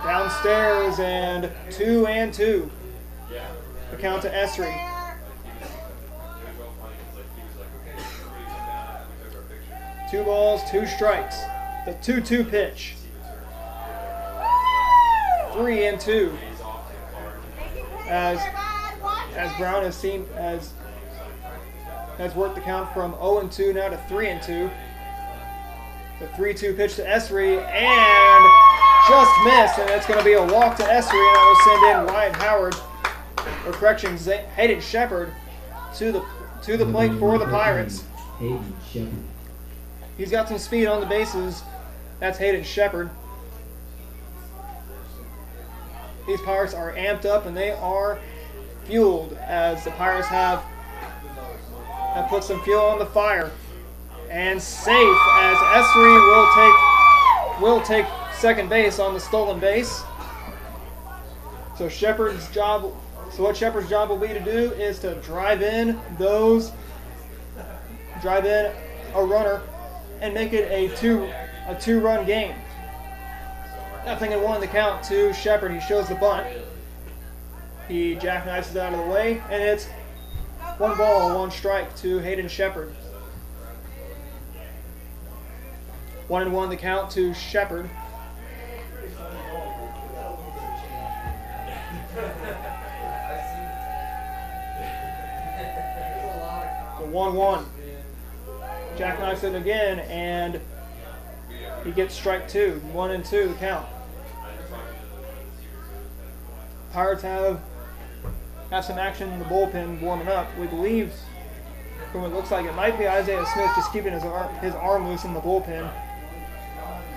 Downstairs and 2-2. The count to Essery. 2 balls, 2 strikes. The 2-2 pitch. 3-2. As Brown has worked the count from 0-2 now to 3-2. The 3-2 pitch to Essery and just missed, and it's going to be a walk to Essery, and that will send in Wyatt Howard, or correction, Hayden Shepard to the plate for the Pirates. Hayden Shepard. He's got some speed on the bases. That's Hayden Shepard. These Pirates are amped up and they are fueled as the Pirates have put some fuel on the fire. And safe as Essery will take second base on the stolen base. So what Shepard's job will be to do is to drive in a runner and make it a two-run game. 0-1 the count to Shepard. He shows the bunt. He jackknifes it out of the way, and it's 1 ball, 1 strike to Hayden Shepard. 1-1 the count to Shepard. The 1-1. Jackknifes it again, and he gets strike 2. 1-2 the count. Pirates have some action in the bullpen warming up. We believe, from what it looks like, it might be Isaiah Smith just keeping his arm loose in the bullpen.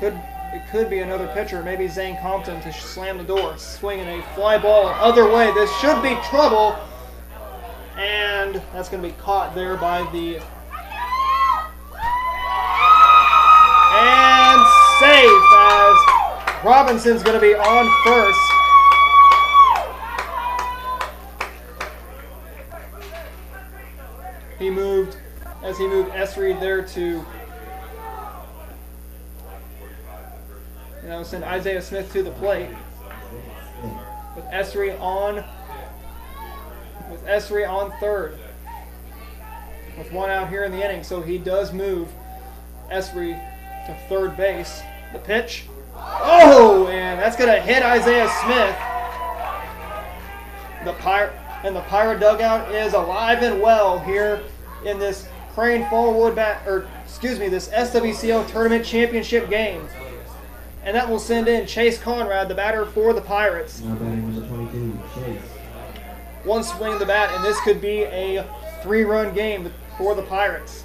It could be another pitcher, maybe Zane Compton, to slam the door, swinging a fly ball other way. This should be trouble, and that's going to be caught there by the. And safe as Robinson's going to be on first. He moved Essery there to, send Isaiah Smith to the plate. With Essery on third. With 1 out here in the inning, so he does move Essery to third base. The pitch. Oh, and that's going to hit Isaiah Smith. The Pirate dugout is alive and well here in this this SWCL Tournament Championship game. And that will send in Chase Conrad, the batter for the Pirates. Now batting number 22, Chase. 1 swing of the bat, and this could be a 3-run game for the Pirates.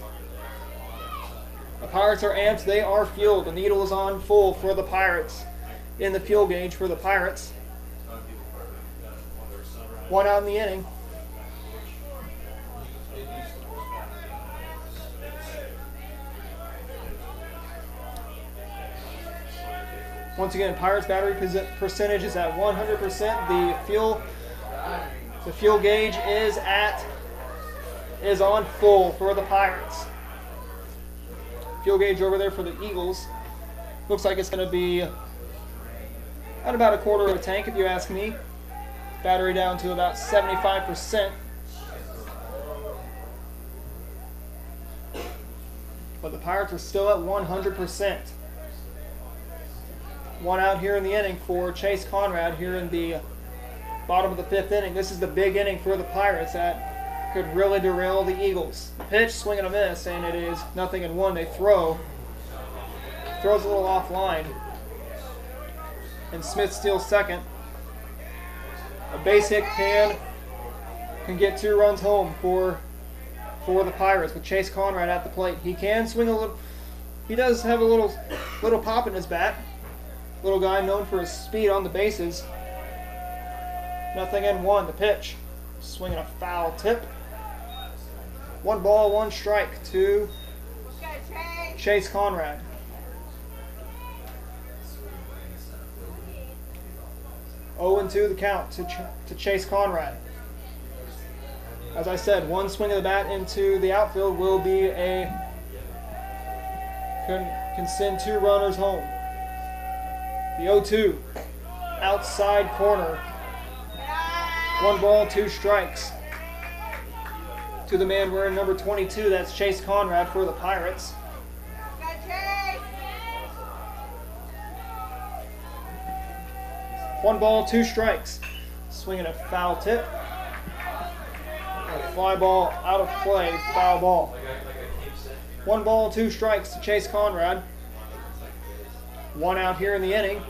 The Pirates are amped. They are fueled. The needle is on full for the Pirates in the fuel gauge for the Pirates. 1 out in the inning. Once again, Pirates battery percentage is at 100%. The fuel gauge is on full for the Pirates. Fuel gauge over there for the Eagles looks like it's going to be at about a quarter of a tank, if you ask me. Battery down to about 75%. But the Pirates are still at 100%. 1 out here in the inning for Chase Conrad here in the bottom of the 5th inning. This is the big inning for the Pirates that could really derail the Eagles. The pitch, swing and a miss, and it is 0-1. They throw. Throws a little offline. And Smith steals second. A base hit can get 2 runs home for the Pirates with Chase Conrad at the plate. He can swing a little. He does have a little pop in his bat. Little guy known for his speed on the bases. 0-1, the pitch. Swinging a foul tip. 1 ball, 1 strike to Chase Conrad. 0-2 the count to Chase Conrad. As I said, 1 swing of the bat into the outfield will be can send 2 runners home. The 0-2, outside corner. 1 ball, 2 strikes. To the man wearing number 22, that's Chase Conrad for the Pirates. 1 ball, 2 strikes. Swinging a foul tip. A fly ball out of play, foul ball. 1 ball, 2 strikes to Chase Conrad. 1 out here in the inning.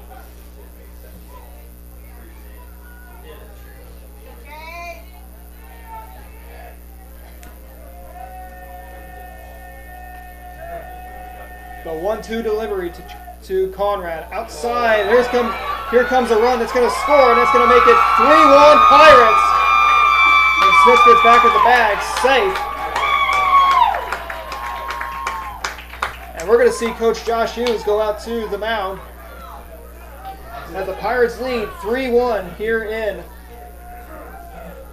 The 1-2 delivery to Conrad. Outside. Here comes a run that's going to score, and it's going to make it 3-1 Pirates. And Smith gets back at the bag, safe. And we're going to see Coach Josh Hughes go out to the mound as the Pirates lead 3-1 here in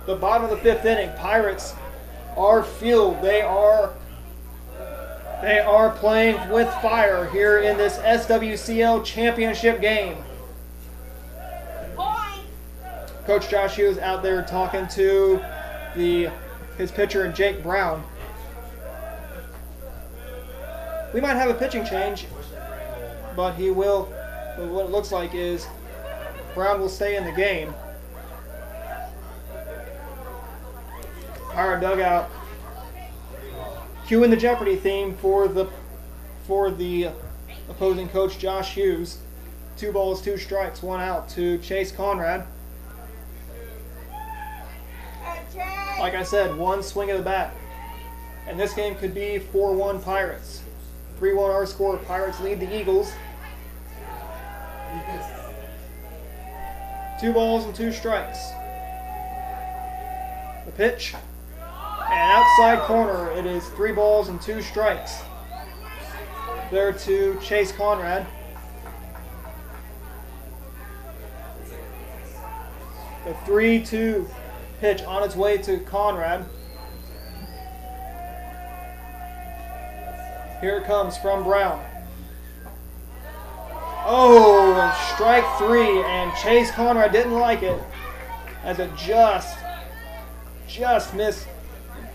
the bottom of the 5th inning. Pirates are fueled. They are playing with fire here in this SWCL championship game. Coach Josh Hughes out there talking to his pitcher, Jake Brown. We might have a pitching change, but he will. But what it looks like is Brown will stay in the game. Pirate dugout cueing the Jeopardy theme for the opposing coach Josh Hughes. 2 balls, 2 strikes, 1 out to Chase Conrad. Like I said, 1 swing of the bat. And this game could be 4-1 Pirates. 3-1 our score. Pirates lead the Eagles. 2 balls and 2 strikes. The pitch. And outside corner, it is 3 balls and 2 strikes. There to Chase Conrad. The 3-2 pitch on its way to Conrad. Here it comes from Brown. Oh, and strike 3, and Chase Conrad didn't like it as it just missed,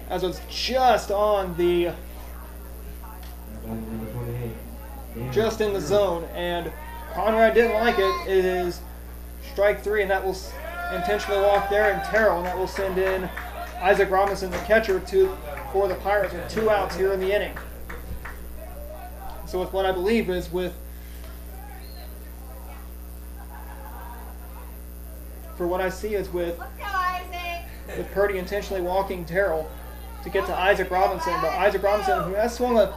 as it's just on the, just in the zone, and Conrad didn't like it. It is strike 3, and that will intentionally walk there, and Terrell, and that will send in Isaac Robinson, the catcher, for the Pirates with 2 outs here in the inning. So with what I believe is with Purdy intentionally walking Terrell to get to Isaac Robinson, but Isaac Robinson, who has swung a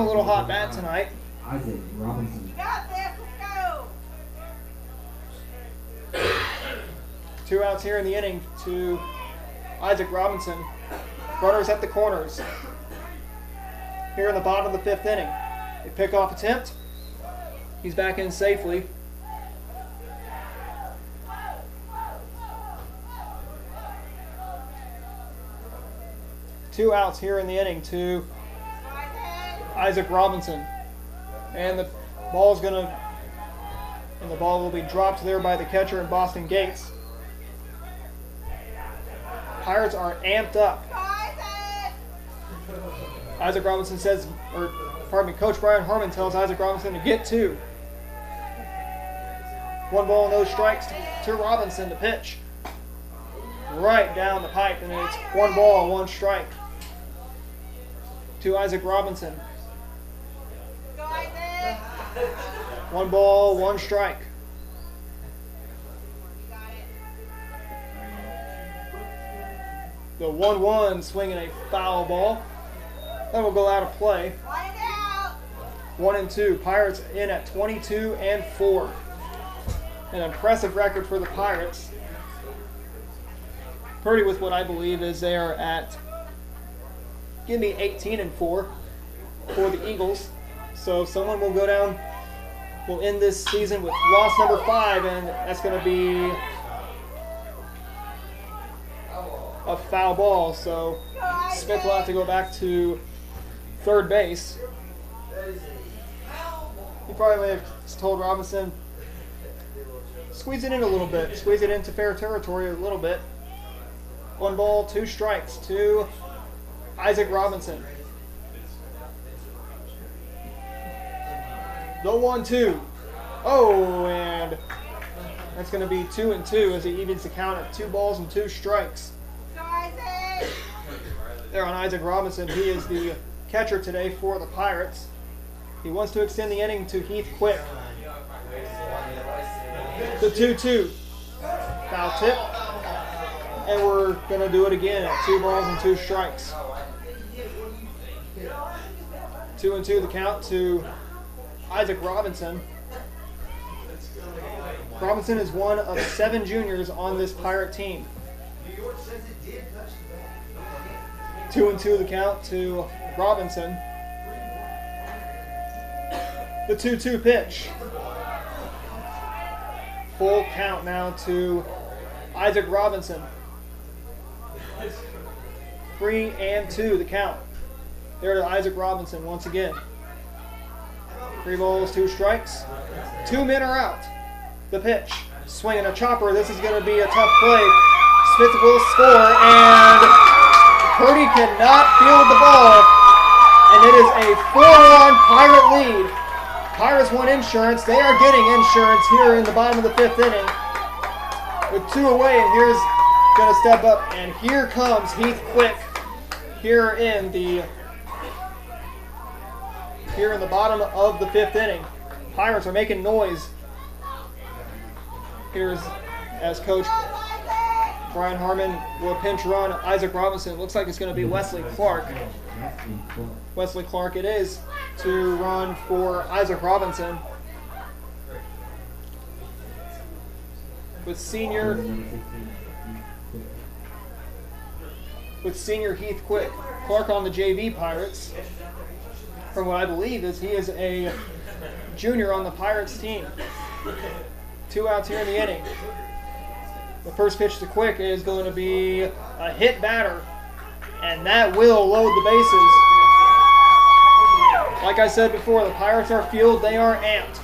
little hot bat tonight. Isaac Robinson. You got this. Let's go. 2 outs here in the inning to Isaac Robinson. Runners at the corners. Here in the bottom of the 5th inning. A pickoff attempt. He's back in safely. Two outs here in the inning to Isaac Robinson. And the ball will be dropped there by the catcher in Boston Gates. Pirates are amped up. Isaac Robinson says, Coach Brian Harmon tells Isaac Robinson to get 2. 1 ball, no strikes to Robinson to pitch. Right down the pipe, and it's 1 ball, 1 strike to Isaac Robinson. 1 ball, 1 strike. The 1-1 swinging a foul ball. That will go out of play. 1-2. Pirates in at 22-4. an impressive record for the Pirates. Purdy with what I believe is they are at, give me 18-4 for the Eagles. So someone will go down, will end this season with loss number 5, and that's going to be a foul ball. So Smith will have to go back to third base. He probably may have told Robinson, squeeze it in a little bit, squeeze it into fair territory a little bit. 1 ball, 2 strikes to Isaac Robinson. The 1-2. Oh, and that's going to be 2-2 as he evens the count at 2 balls and 2 strikes. There on Isaac Robinson. He is the catcher today for the Pirates. He wants to extend the inning to Heath Quick. The 2-2. Foul tip. And we're going to do it again at 2 balls and 2 strikes. 2-2 the count to Isaac Robinson. Robinson is one of 7 juniors on this Pirate team. 2-2 the count to Robinson. The 2-2 pitch. Full count now to Isaac Robinson. 3-2 the count. There to Isaac Robinson once again. 3 balls, 2 strikes. 2 men are out. The pitch. Swinging a chopper. This is going to be a tough play. Smith will score, and Purdy cannot field the ball. And it is a 4-1 Pirate lead. Pirates want insurance. They are getting insurance here in the bottom of the 5th inning. With 2 away, and here's going to step up, and here comes Heath Quick here in the bottom of the 5th inning. Pirates are making noise. Here's as Coach Brian Harmon will pinch run Isaac Robinson. Looks like it's going to be Wesley Clark. Wesley Clark it is to run for Isaac Robinson. With senior Heath Quick. Clark on the JV Pirates. From what I believe is he is a junior on the Pirates team. 2 outs here in the inning. The first pitch to Quick is going to be a hit batter, and that will load the bases. Like I said before, the Pirates are fueled, they are amped.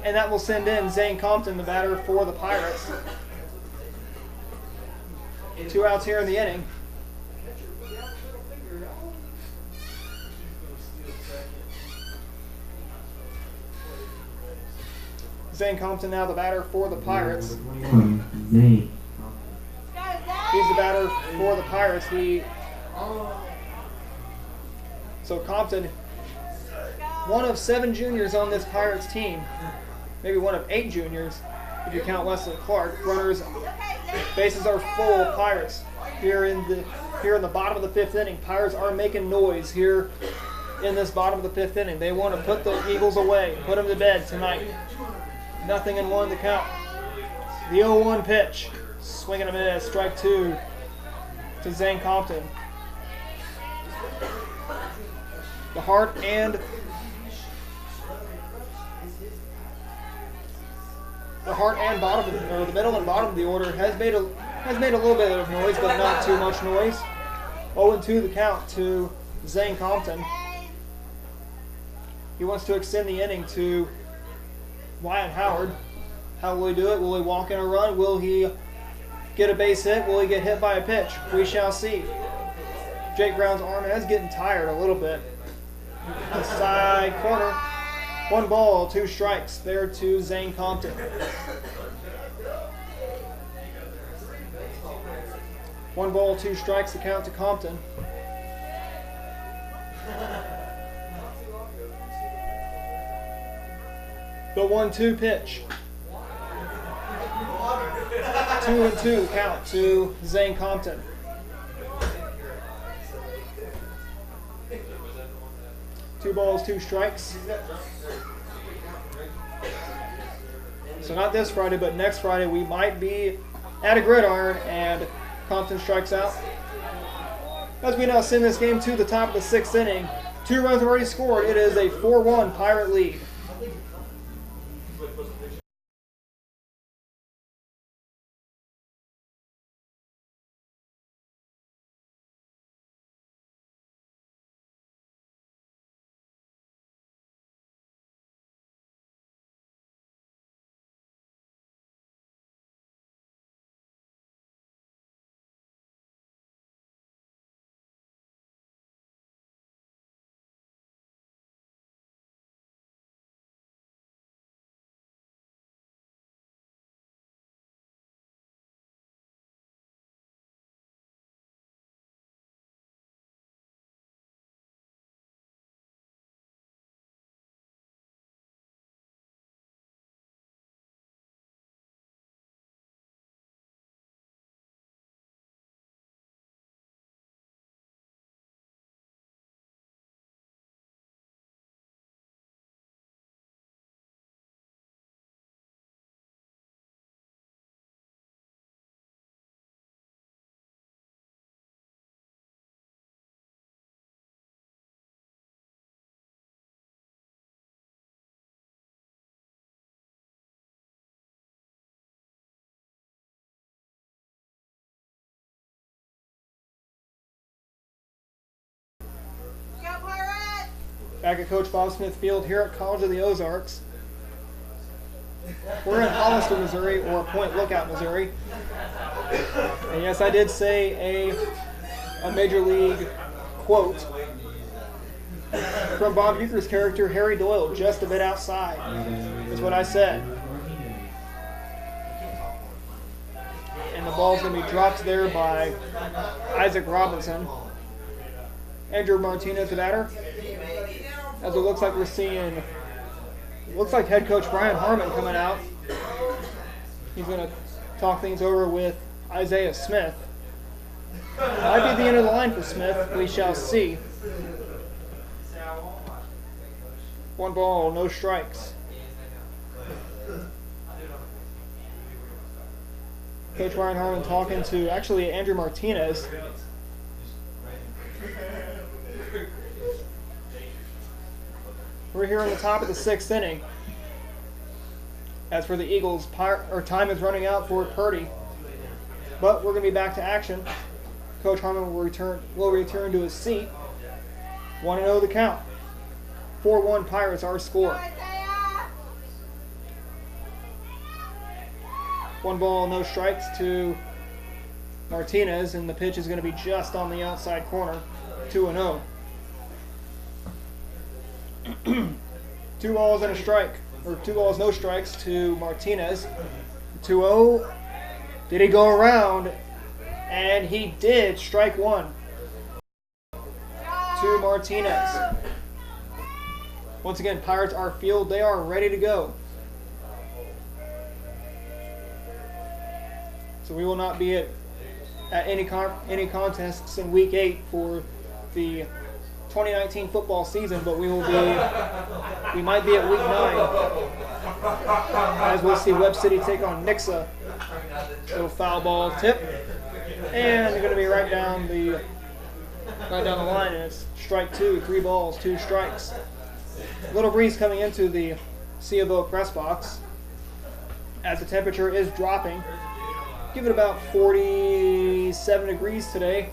And that will send in Zane Compton, the batter for the Pirates. 2 outs here in the inning. Zane Compton now the batter for the Pirates. He's the batter for the Pirates. So Compton, one of 7 juniors on this Pirates team. Maybe one of 8 juniors if you count Wesley Clark. Runners, bases are full. Pirates here in the bottom of the 5th inning. Pirates are making noise here in this bottom of the 5th inning. They want to put the Eagles away, put them to bed tonight. 0-1 the count. The 0-1 pitch. Swing and a miss. Strike 2 to Zane Compton. The heart and bottom, or the middle and bottom of the order has made a little bit of noise, but not too much noise. 0-2 the count to Zane Compton. He wants to extend the inning to Wyatt Howard. How will he do it? Will he walk in a run? Will he get a base hit? Will he get hit by a pitch? We shall see. Jake Brown's arm is getting tired a little bit. The side corner. 1 ball, 2 strikes there to Zane Compton. One ball, 2 strikes to count to Compton. The 1-2 pitch. 2-2 count to Zane Compton. Two balls, 2 strikes. So not this Friday, but next Friday we might be at a gridiron and Compton strikes out. As we now send this game to the top of the 6th inning, 2 runs already scored. It is a 4-1 Pirate lead. Go Pirates! Back at Coach Bob Smith Field here at College of the Ozarks. We're in Hollister, Missouri, or Point Lookout, Missouri. And yes, I did say a Major League quote from Bob Uecker's character, Harry Doyle, just a bit outside, is what I said. And the ball's going to be dropped there by Isaac Robinson. Andrew Martinez, the batter. As it looks like we're seeing, looks like head coach Brian Harmon coming out. He's going to talk things over with Isaiah Smith. Might be the end of the line for Smith. We shall see. 1 ball, no strikes. Coach Brian Harmon talking to actually Andrew Martinez. We're here in the top of the 6th inning. As for the Eagles, time is running out for Purdy. But we're going to be back to action. Coach Harmon will return to his seat. 1-0 the count. 4-1 Pirates, our score. Isaiah! 1 ball, no strikes to Martinez, and the pitch is going to be just on the outside corner. 2-0. 2 balls and a strike, or 2 balls, no strikes to Martinez. 2-0. Did he go around? And he did. Strike 1 to Martinez. Once again, Pirates are field. They are ready to go. So we will not be at any contests in Week 8 for the 2019 football season, but we might be at Week 9 as we'll see Webb City take on Nixa. Little foul ball tip, and they're going to be right down the line, and it's strike 2. 3 balls, 2 strikes. Little breeze coming into the C of O press box as the temperature is dropping. Give it about 47 degrees today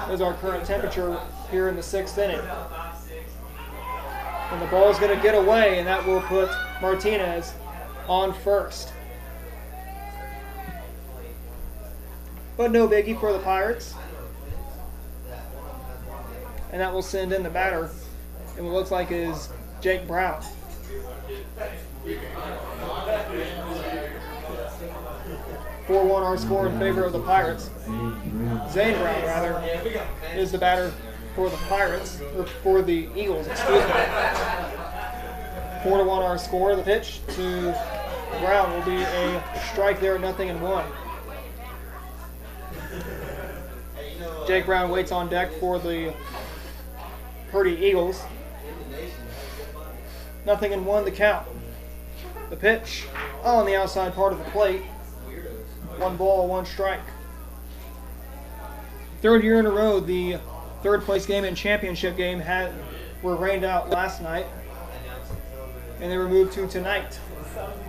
is our current temperature here in the 6th inning. And the ball is going to get away, and that will put Martinez on first. But no biggie for the Pirates. And that will send in the batter, and what looks like is Jake Brown. (4-1) our score in favor of the Pirates. Zane Brown, rather, is the batter for the Pirates, or for the Eagles, excuse me. 4-1 our score. The pitch to Brown will be a strike there at 0-1. Jake Brown waits on deck for the Purdy Eagles. 0-1 the count. The pitch on the outside part of the plate. 1 ball, 1 strike. Third year in a row, the third place game and championship game were rained out last night, and they were moved to tonight.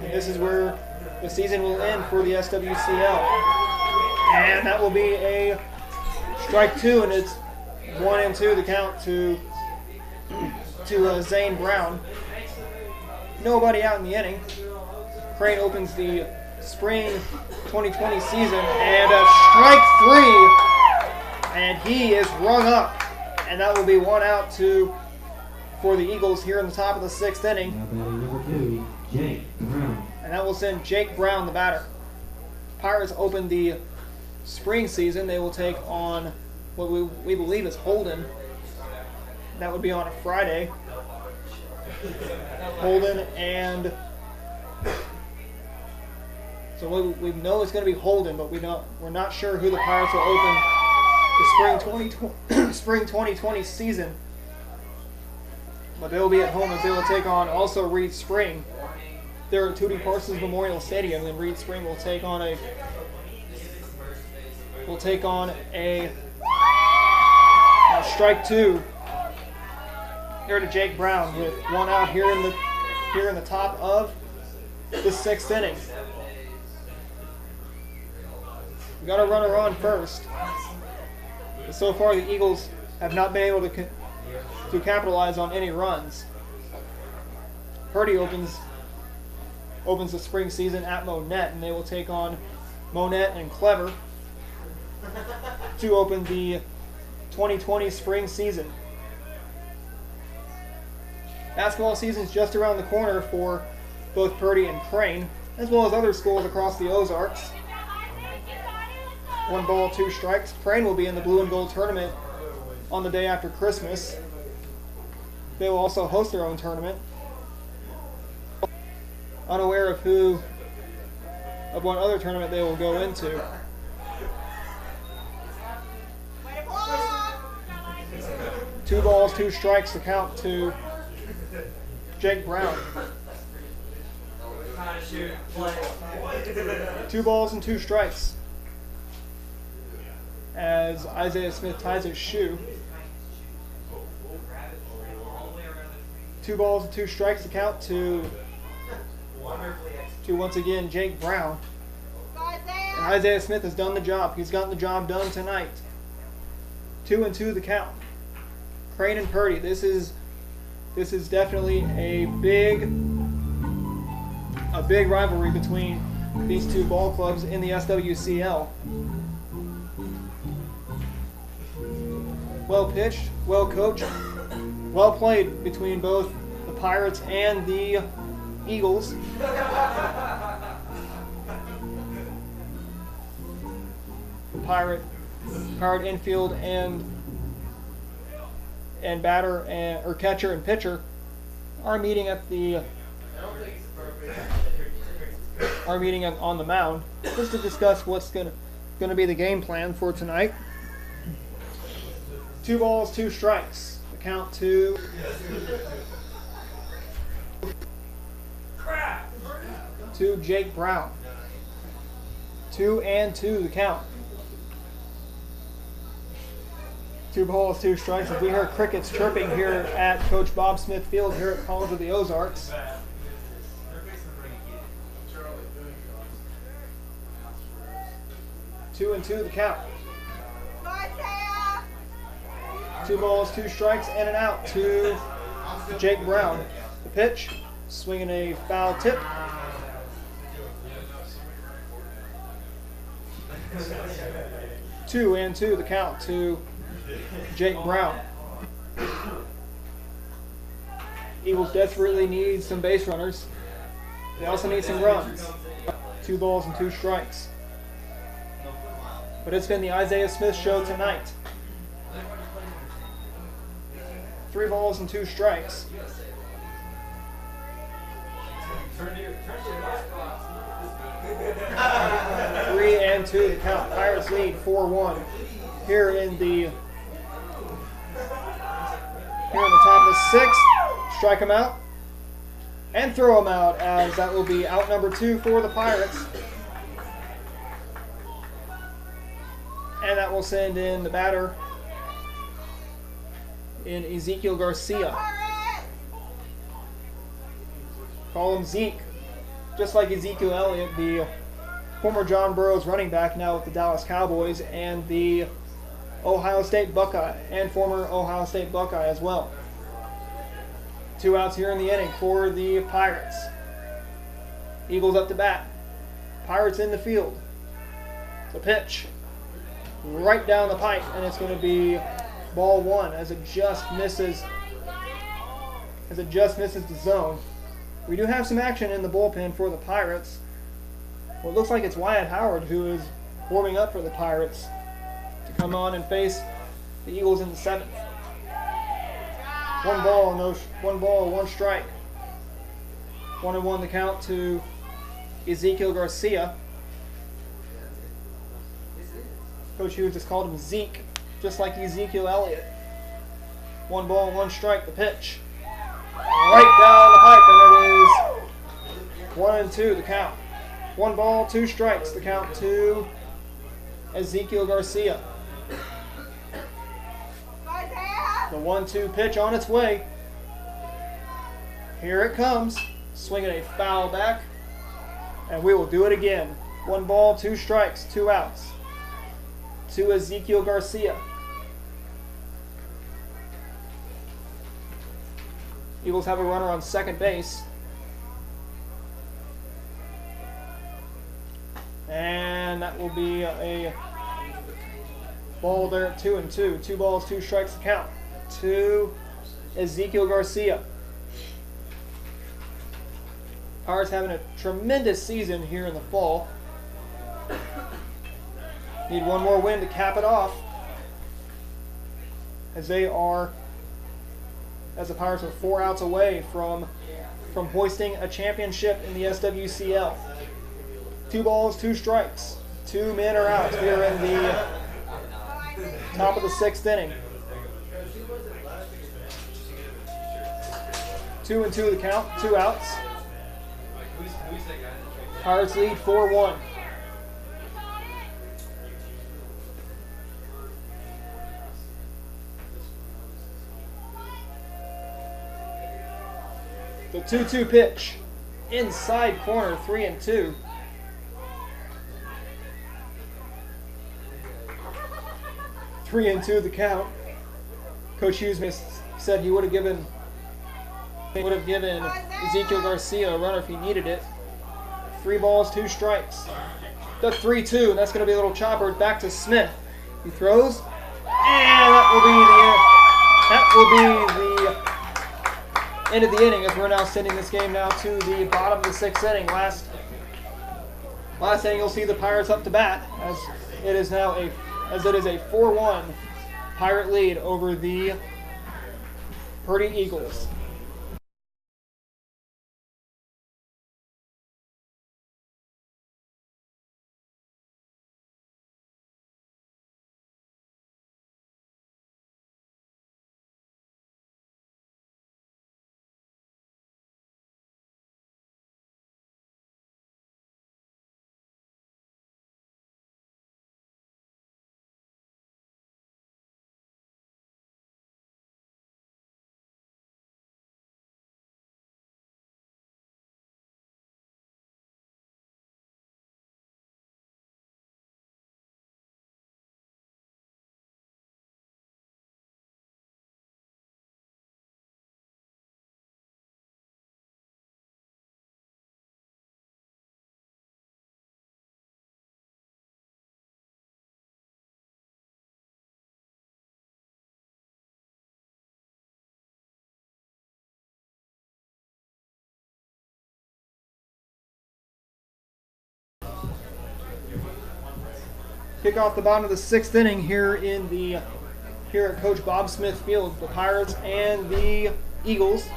And this is where the season will end for the SWCL. And that will be a strike 2, and it's 1-2 the count to Zane Brown. Nobody out in the inning. Crane opens the spring 2020 season, and a strike 3, and he is rung up, and that will be 1 out for the Eagles here in the top of the 6th inning. Now batting number 2, Jake Brown. And that will send Jake Brown, the batter. Pirates open the spring season. They will take on what we believe is Holden. That would be on a Friday. Holden, and so we know it's going to be Holden, but we're not sure who the Pirates will open the spring 2020 season. But they will be at home as they will take on also Reed Spring. They're at Tootie Parsons Memorial Stadium, and Reed Spring will take on a strike 2 here to Jake Brown with 1 out here in the top of the 6th inning. We got a runner on first. But so far, the Eagles have not been able to capitalize on any runs. Purdy opens the spring season at Monette, and they will take on Monette and Clever to open the 2020 spring season. Basketball season is just around the corner for both Purdy and Crane, as well as other schools across the Ozarks. 1 ball, 2 strikes. Crane will be in the blue and gold tournament on the day after Christmas. They will also host their own tournament. Unaware of what other tournament they will go into. Two balls, 2 strikes to count to Jake Brown. 2 balls and 2 strikes as Isaiah Smith ties his shoe. 2 balls and 2 strikes to count to once again Jake Brown. And Isaiah Smith has done the job. He's gotten the job done tonight. 2-2 the count. Crane and Purdy. This is definitely a big rivalry between these 2 ball clubs in the SWCL. Well pitched, well coached, well played between both the Pirates and the Eagles. Pirate infield and batter or catcher and pitcher are meeting on the mound just to discuss what's going to be the game plan for tonight. 2 balls, 2 strikes. The count to Jake Brown. 2-2 the count. 2 balls, 2 strikes. As we hear crickets chirping here at Coach Bob Smith Field here at College of the Ozarks. 2-2 the count. 2 balls, 2 strikes, and an out to Jake Brown. The pitch, swinging a foul tip. Two and two the count to Jake Brown. Eagles desperately need some base runners. They also need some runs. 2 balls and 2 strikes. But it's been the Isaiah Smith show tonight. 3 balls and 2 strikes. 3-2 the count. Pirates lead 4-1 here in the top of the 6th. Strike him out. and throw him out, as that will be out number 2 for the Pirates. And that will send in the batter in Ezekiel Garcia. Call him Zeke. Just like Ezekiel Elliott, the former John Burroughs running back, now with the Dallas Cowboys, and the Ohio State Buckeye, and former Ohio State Buckeye as well. 2 outs here in the inning for the Pirates. Eagles up to bat. Pirates in the field. The pitch. Right down the pipe, and it's going to be ball 1 as it just misses the zone. We do have some action in the bullpen for the Pirates. Well, it looks like it's Wyatt Howard who is warming up for the Pirates to come on and face the Eagles in the 7th. 1 ball, 1 strike. 1-1 the count to Ezekiel Garcia. Coach Hughes just called him Zeke, just like Ezekiel Elliott. 1 ball, 1 strike, the pitch. Right down the pipe, and it is 1-2 the count. 1 ball, 2 strikes, the count to Ezekiel Garcia. The 1-2 pitch on its way. Here it comes. Swinging a foul back, and we will do it again. 1 ball, 2 strikes, 2 outs to Ezekiel Garcia. Eagles have a runner on second base. And that will be a ball there at 2-2. 2 balls, 2 strikes to count to Ezekiel Garcia. Pirates having a tremendous season here in the fall. Need 1 more win to cap it off, as the Pirates are 4 outs away from hoisting a championship in the SWCL. 2 balls, 2 strikes. 2 men are out. We are in the top of the 6th inning. 2-2 the count, 2 outs. Pirates lead 4-1. The 2-2 pitch. Inside corner, 3-2. Three and two the count. Coach Hughes said he would have given Ezekiel Garcia a runner if he needed it. 3 balls, 2 strikes. The 3-2, and that's going to be a little chopper back to Smith. He throws, and that will be the end of the inning, as we're now sending this game now to the bottom of the 6th inning. Last inning, you'll see the Pirates up to bat, as it is now a 4-1 Pirate lead over the Purdy Eagles. Kick off the bottom of the 6th inning here at Coach Bob Smith Field, the Pirates and the Eagles.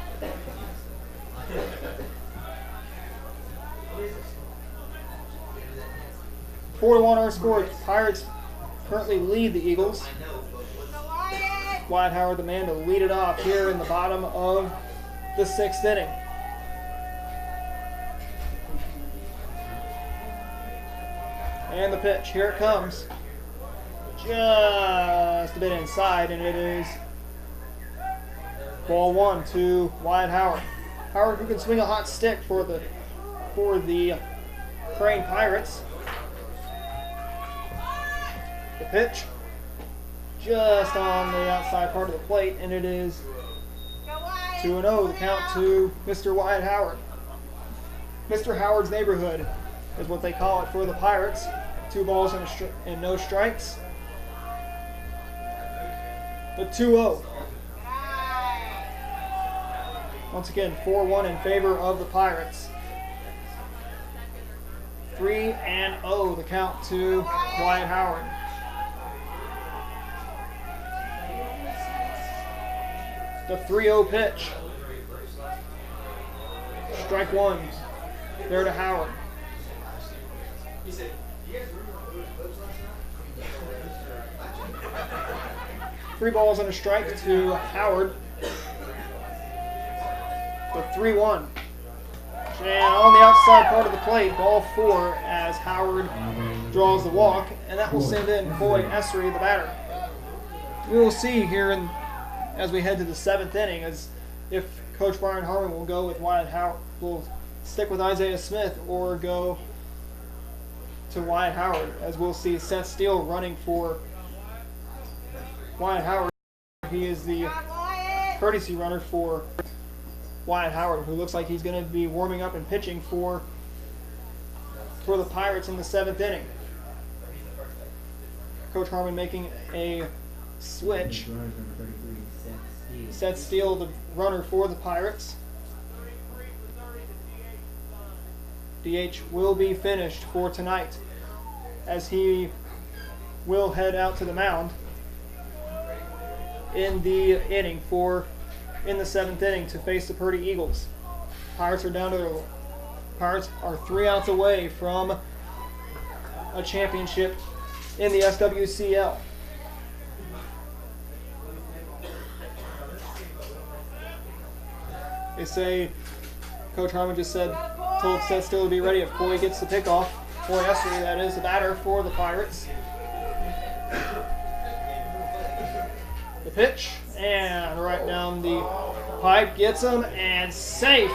Four to 1 our score. Pirates currently lead the Eagles. Wyatt Howard, the man to lead it off here in the bottom of the 6th inning. And the pitch. Here it comes. Just a bit inside, and it is ball 1 to Wyatt Howard. Howard, who can swing a hot stick for the Crane Pirates. The pitch. Just on the outside part of the plate, and it is 2-0, the count to Mr. Wyatt Howard. Mr. Howard's neighborhood is what they call it for the Pirates. 2 balls and no strikes. The 2-0. Once again, 4-1 in favor of the Pirates. 3-0, the count to Wyatt Howard. The 3-0 pitch. Strike 1. There to Howard. Three balls and a strike to Howard. The 3-1. And on the outside part of the plate, ball 4 as Howard draws the walk, and that will send in Coy Essery, the batter. We will see here as we head to the 7th inning as if Coach Brian Harmon will go with Wyatt Howard, will stick with Isaiah Smith, or go to Wyatt Howard, as we'll see Seth Steele running for Wyatt Howard. He is the courtesy runner for Wyatt Howard, who looks like he's going to be warming up and pitching for the Pirates in the 7th inning. Coach Harmon making a switch. Seth Steele, the runner for the Pirates. DH will be finished for tonight, as he will head out to the mound in the inning in the 7th inning to face the Purdy Eagles. Pirates are 3 outs away from a championship in the SWCL. They say Coach Harmon just told Seth Steele to be ready if Coy gets the pickoff. Coy Essery, that is the batter for the Pirates. The pitch, and right down the pipe, gets him, and safe.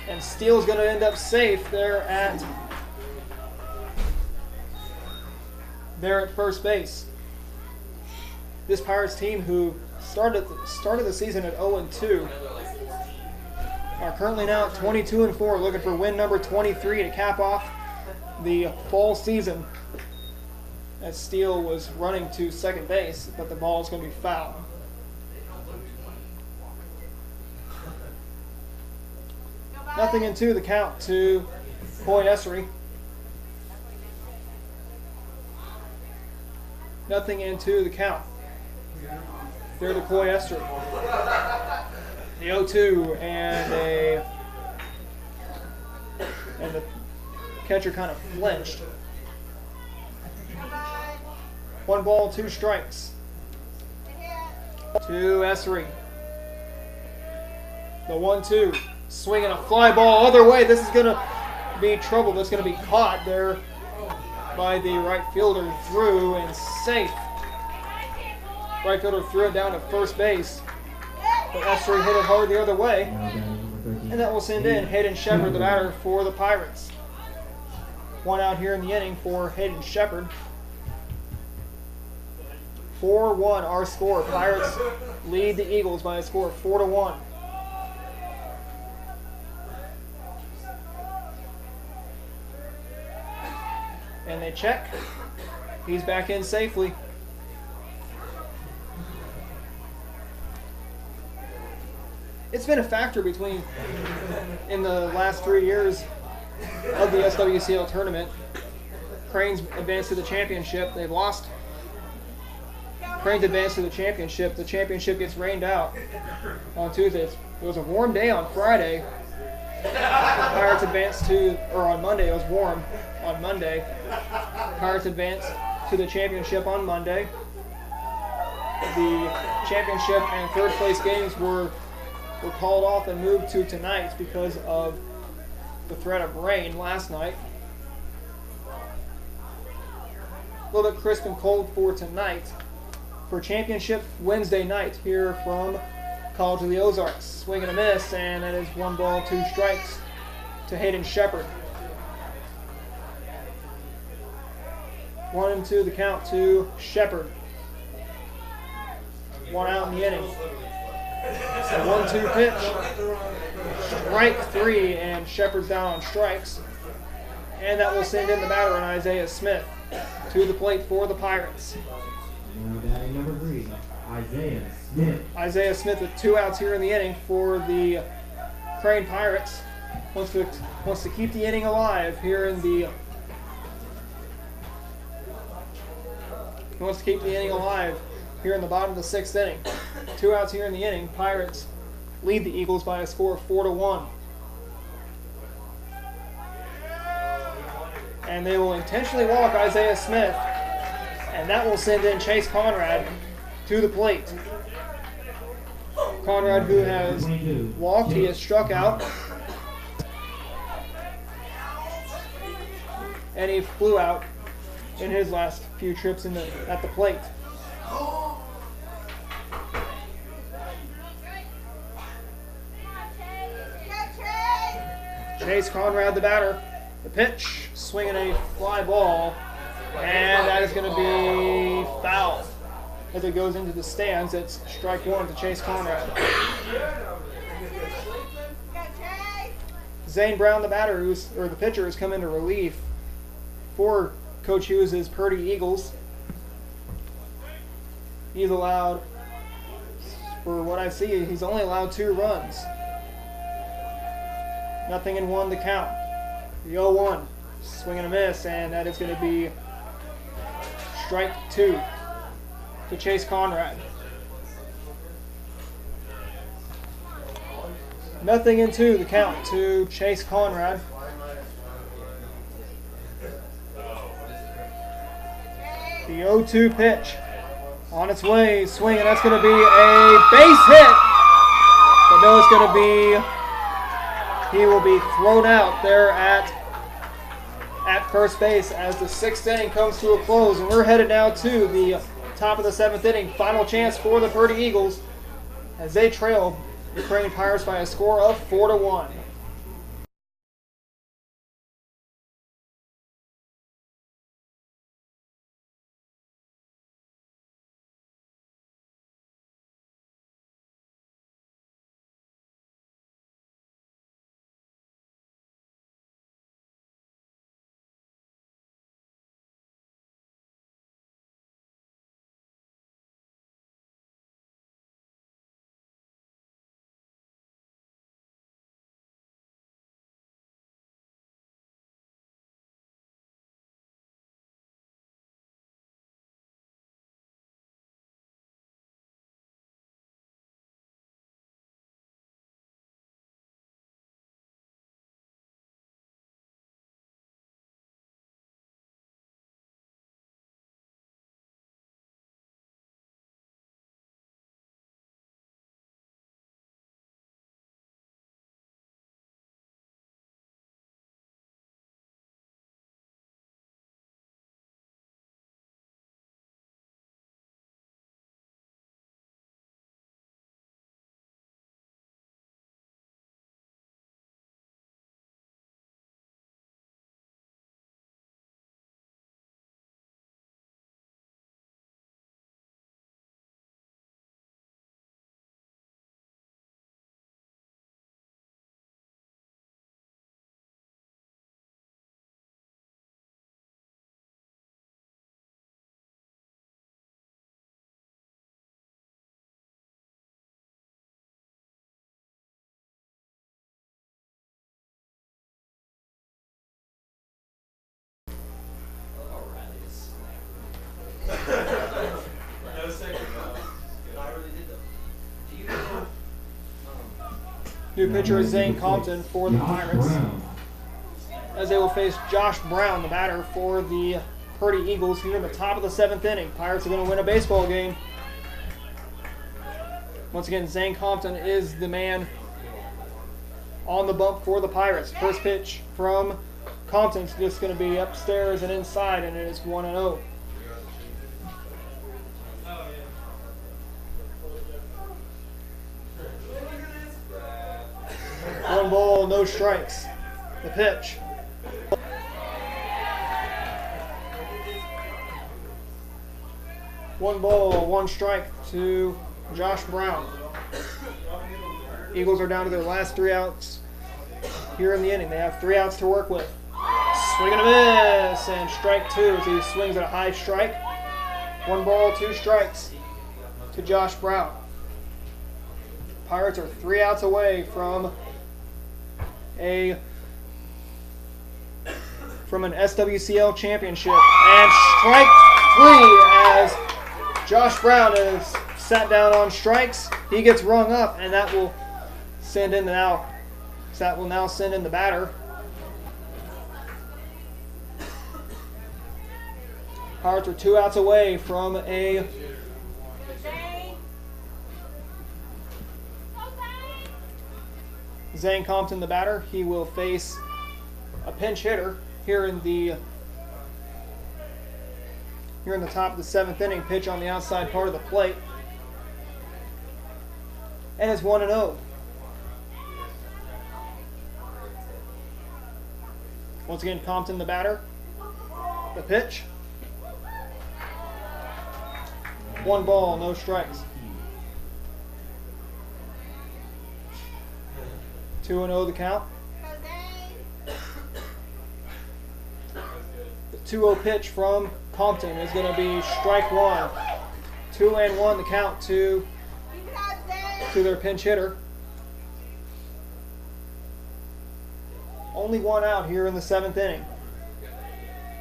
And Steele's going to end up safe there at first base. This Pirates team, who started the season at 0-2, are currently now at 22-4, looking for win number 23 to cap off the fall season, as Steele was running to second base, but the ball is going to be foul. Nothing in 2, the count to Coy Essery. Nothing in 2, the count. There to Coy Essery. The 0-2, and the catcher kind of flinched. 1 ball, 2 strikes. To Essery. The 1-2, swinging a fly ball other way. This is going to be trouble. That's going to be caught there by the right fielder, through and safe. Right fielder threw it down to first base. But Essery hit it hard the other way, and that will send in Hayden Shepard, the batter for the Pirates. 1 out here in the inning for Hayden Shepard. 4-1 our score. Pirates lead the Eagles by a score of 4-1. And they check. He's back in safely. It's been a factor in the last 3 years of the SWCL tournament. Cranes advanced to the championship. They've lost. Cranes advanced to the championship. The championship gets rained out on Tuesday. It was a warm day on Friday. Pirates advanced on Monday. It was warm on Monday. Pirates advanced to the championship on Monday. The championship and third place games were called off and moved to tonight because of the threat of rain last night. a little bit crisp and cold for tonight. For championship Wednesday night here from College of the Ozarks. Swing and a miss, and that is 1 ball, 2 strikes to Hayden Shepard. 1-2 the count to Shepard. 1 out in the inning. A 1-2 pitch. Strike 3, and Shepard's down on strikes. And that will send in the batter, and Isaiah Smith to the plate for the Pirates. Now batting number 3, Isaiah Smith. Isaiah Smith with 2 outs here in the inning for the Crane Pirates. Wants to keep the inning alive here in the. He wants to keep the inning alive here in the bottom of the 6th inning. 2 outs here in the inning. Pirates lead the Eagles by a score of 4-1. And they will intentionally walk Isaiah Smith, and that will send in Chase Conrad to the plate. Conrad, who has walked, he has struck out, and he flew out in his last few trips at the plate. Chase Conrad, the batter. The pitch, swinging a fly ball, and that is going to be foul. As it goes into the stands, it's strike 1 to Chase Conrad. Zane Brown, the batter, the pitcher, has come into relief for Coach Hughes' Purdy Eagles. He's allowed, for what I see, he's only allowed 2 runs. 0-1 the count. The 0-1, swing and a miss, and that is going to be strike 2 to Chase Conrad. 0-2 the count to Chase Conrad. The 0-2 pitch on its way, swing, and that's going to be a base hit. But no, it's going to be, he will be thrown out there at first base as the 6th inning comes to a close. And we're headed now to the top of the 7th inning. Final chance for the Purdy Eagles as they trail the Crane Pirates by a score of 4-1. New pitcher is Zane Compton for the Pirates, as they will face Josh Brown, the batter for the Purdy Eagles here in the top of the 7th inning. Pirates are going to win a baseball game. Once again, Zane Compton is the man on the bump for the Pirates. First pitch from Compton's just going to be upstairs and inside, and it is 1-0. 1 ball, no strikes. The pitch. One ball, 1 strike to Josh Brown. Eagles are down to their last 3 outs here in the inning. They have 3 outs to work with. Swing and a miss, and strike 2 as he swings at a high strike. 1 ball, 2 strikes to Josh Brown. Pirates are 3 outs away from an SWCL championship. And strike 3 as Josh Brown is sat down on strikes. He gets rung up, and that will send in now send in the batter. Pirates are 2 outs away from a Zane Compton, the batter. He will face a pinch hitter here in the top of the 7th inning. Pitch on the outside part of the plate, and it's 1-0. Once again, Compton, the batter. The pitch. 1 ball, no strikes. 2-0 the count. The 2-0 pitch from Compton is going to be strike 1. 2-1 the count to their pinch hitter. Only 1 out here in the 7th inning.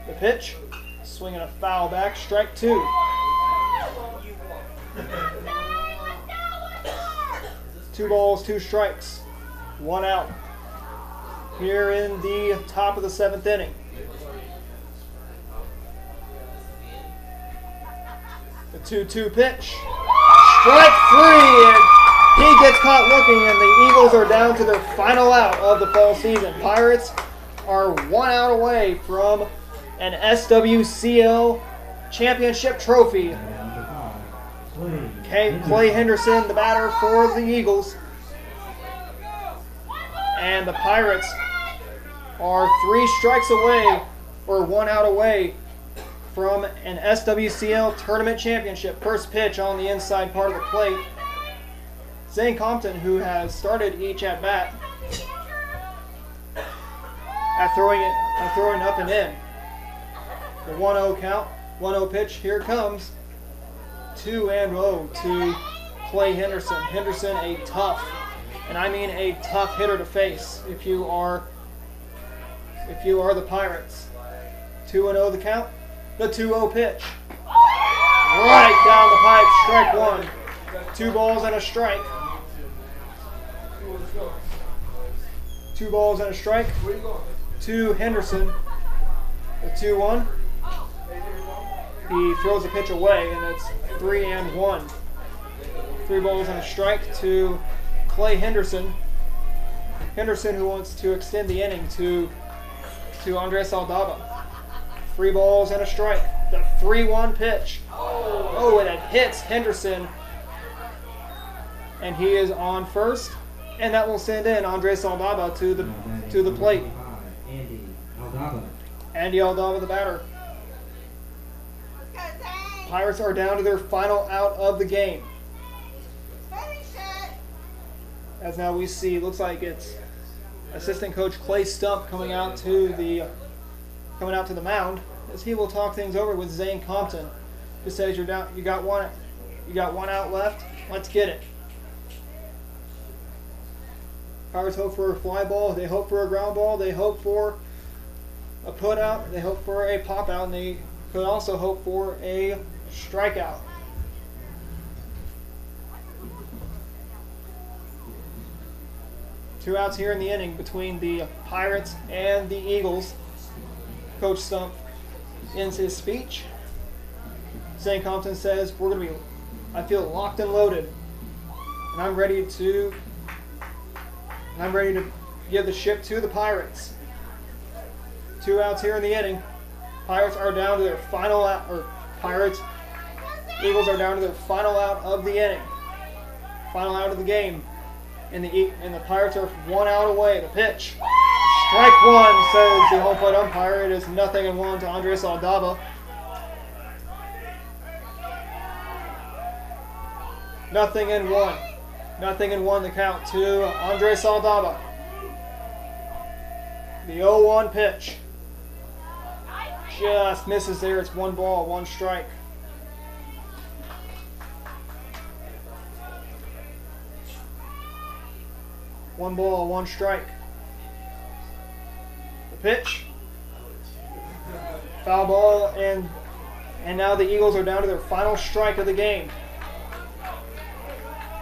The pitch, swinging a foul back, strike 2. Two balls, 2 strikes, 1 out here in the top of the 7th inning. The 2-2 pitch, strike 3, and he gets caught looking, and the Eagles are down to their final out of the fall season. Pirates are 1 out away from an SWCL championship trophy. Clay Henderson, the batter for the Eagles. And the Pirates are 3 strikes away, or 1 out away, from an SWCL tournament championship. First pitch on the inside part of the plate. Zane Compton, who has started each at bat at throwing up and in. The 1-0 count, 1-0 pitch, here it comes. 2-0 to Clay Henderson. Henderson, a tough, and I mean a tough hitter to face if you are the Pirates. 2-0 the count, the 2-0 pitch. Right down the pipe, strike 1. 2 balls and a strike. 2 balls and a strike to Henderson. The 2-1. He throws the pitch away, and it's 3-1. 3 balls and a strike to Clay Henderson. Henderson, who wants to extend the inning to Andres Aldaba. 3 balls and a strike. The 3-1 pitch. Oh, and it hits Henderson, and he is on first, and that will send in Andres Aldaba to the plate. Andy Aldaba, the batter. Pirates are down to their final out of the game. As now we see, looks like it's assistant coach Clay Stump coming out to the mound, as he will talk things over with Zane Compton, who says, "You're down. You got one out left. Let's get it." Pirates hope for a fly ball. They hope for a ground ball. They hope for a put out. They hope for a pop out, and they could also hope for a strikeout. Two outs here in the inning between the Pirates and the Eagles. Coach Stump ends his speech. Zane Compton says, I feel locked and loaded, and I'm ready to give the ship to the Pirates. 2 outs here in the inning. Pirates are down to their final out, Eagles are down to their final out of the inning. Final out of the game. And the Pirates are 1 out away. The pitch. Strike one, says the home plate umpire. It is 0-1 to Andres Aldaba. 0-1. 0-1 the count to Andres Aldaba. The 0-1 pitch. Just misses there. It's 1 ball, 1 strike. One ball, 1 strike. The pitch. Foul ball, and now the Eagles are down to their final strike of the game.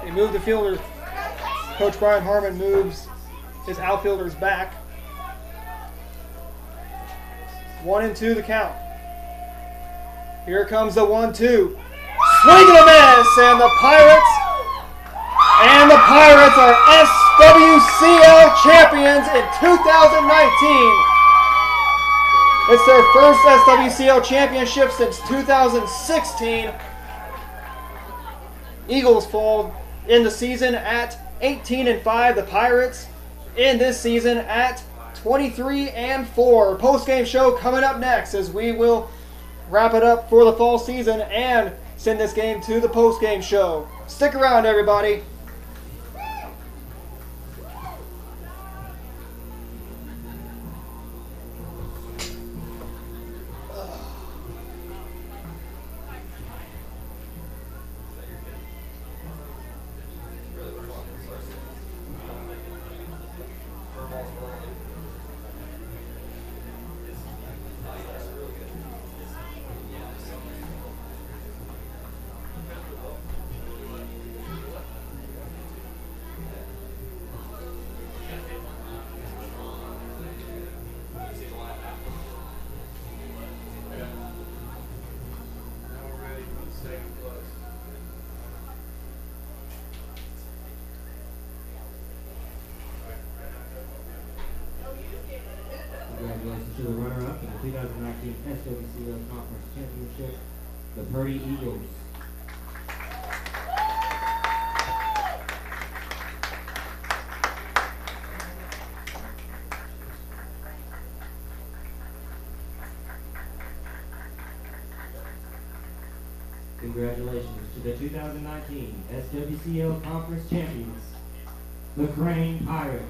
They move the fielder. Coach Brian Harmon moves his outfielders back. 1-2 the count. Here comes the 1-2. Swing and a miss, and the Pirates are SWCL champions in 2019. It's their first SWCL championship since 2016. Eagles fall in the season at 18-5. The Pirates in this season at 23-4. Post-game show coming up next as we will wrap it up for the fall season and send this game to the post-game show. Stick around, everybody. Congratulations to the runner-up in the 2019 SWCL Conference Championship, the Purdy Eagles. Congratulations to the 2019 SWCL Conference Champions, the Crane Pirates.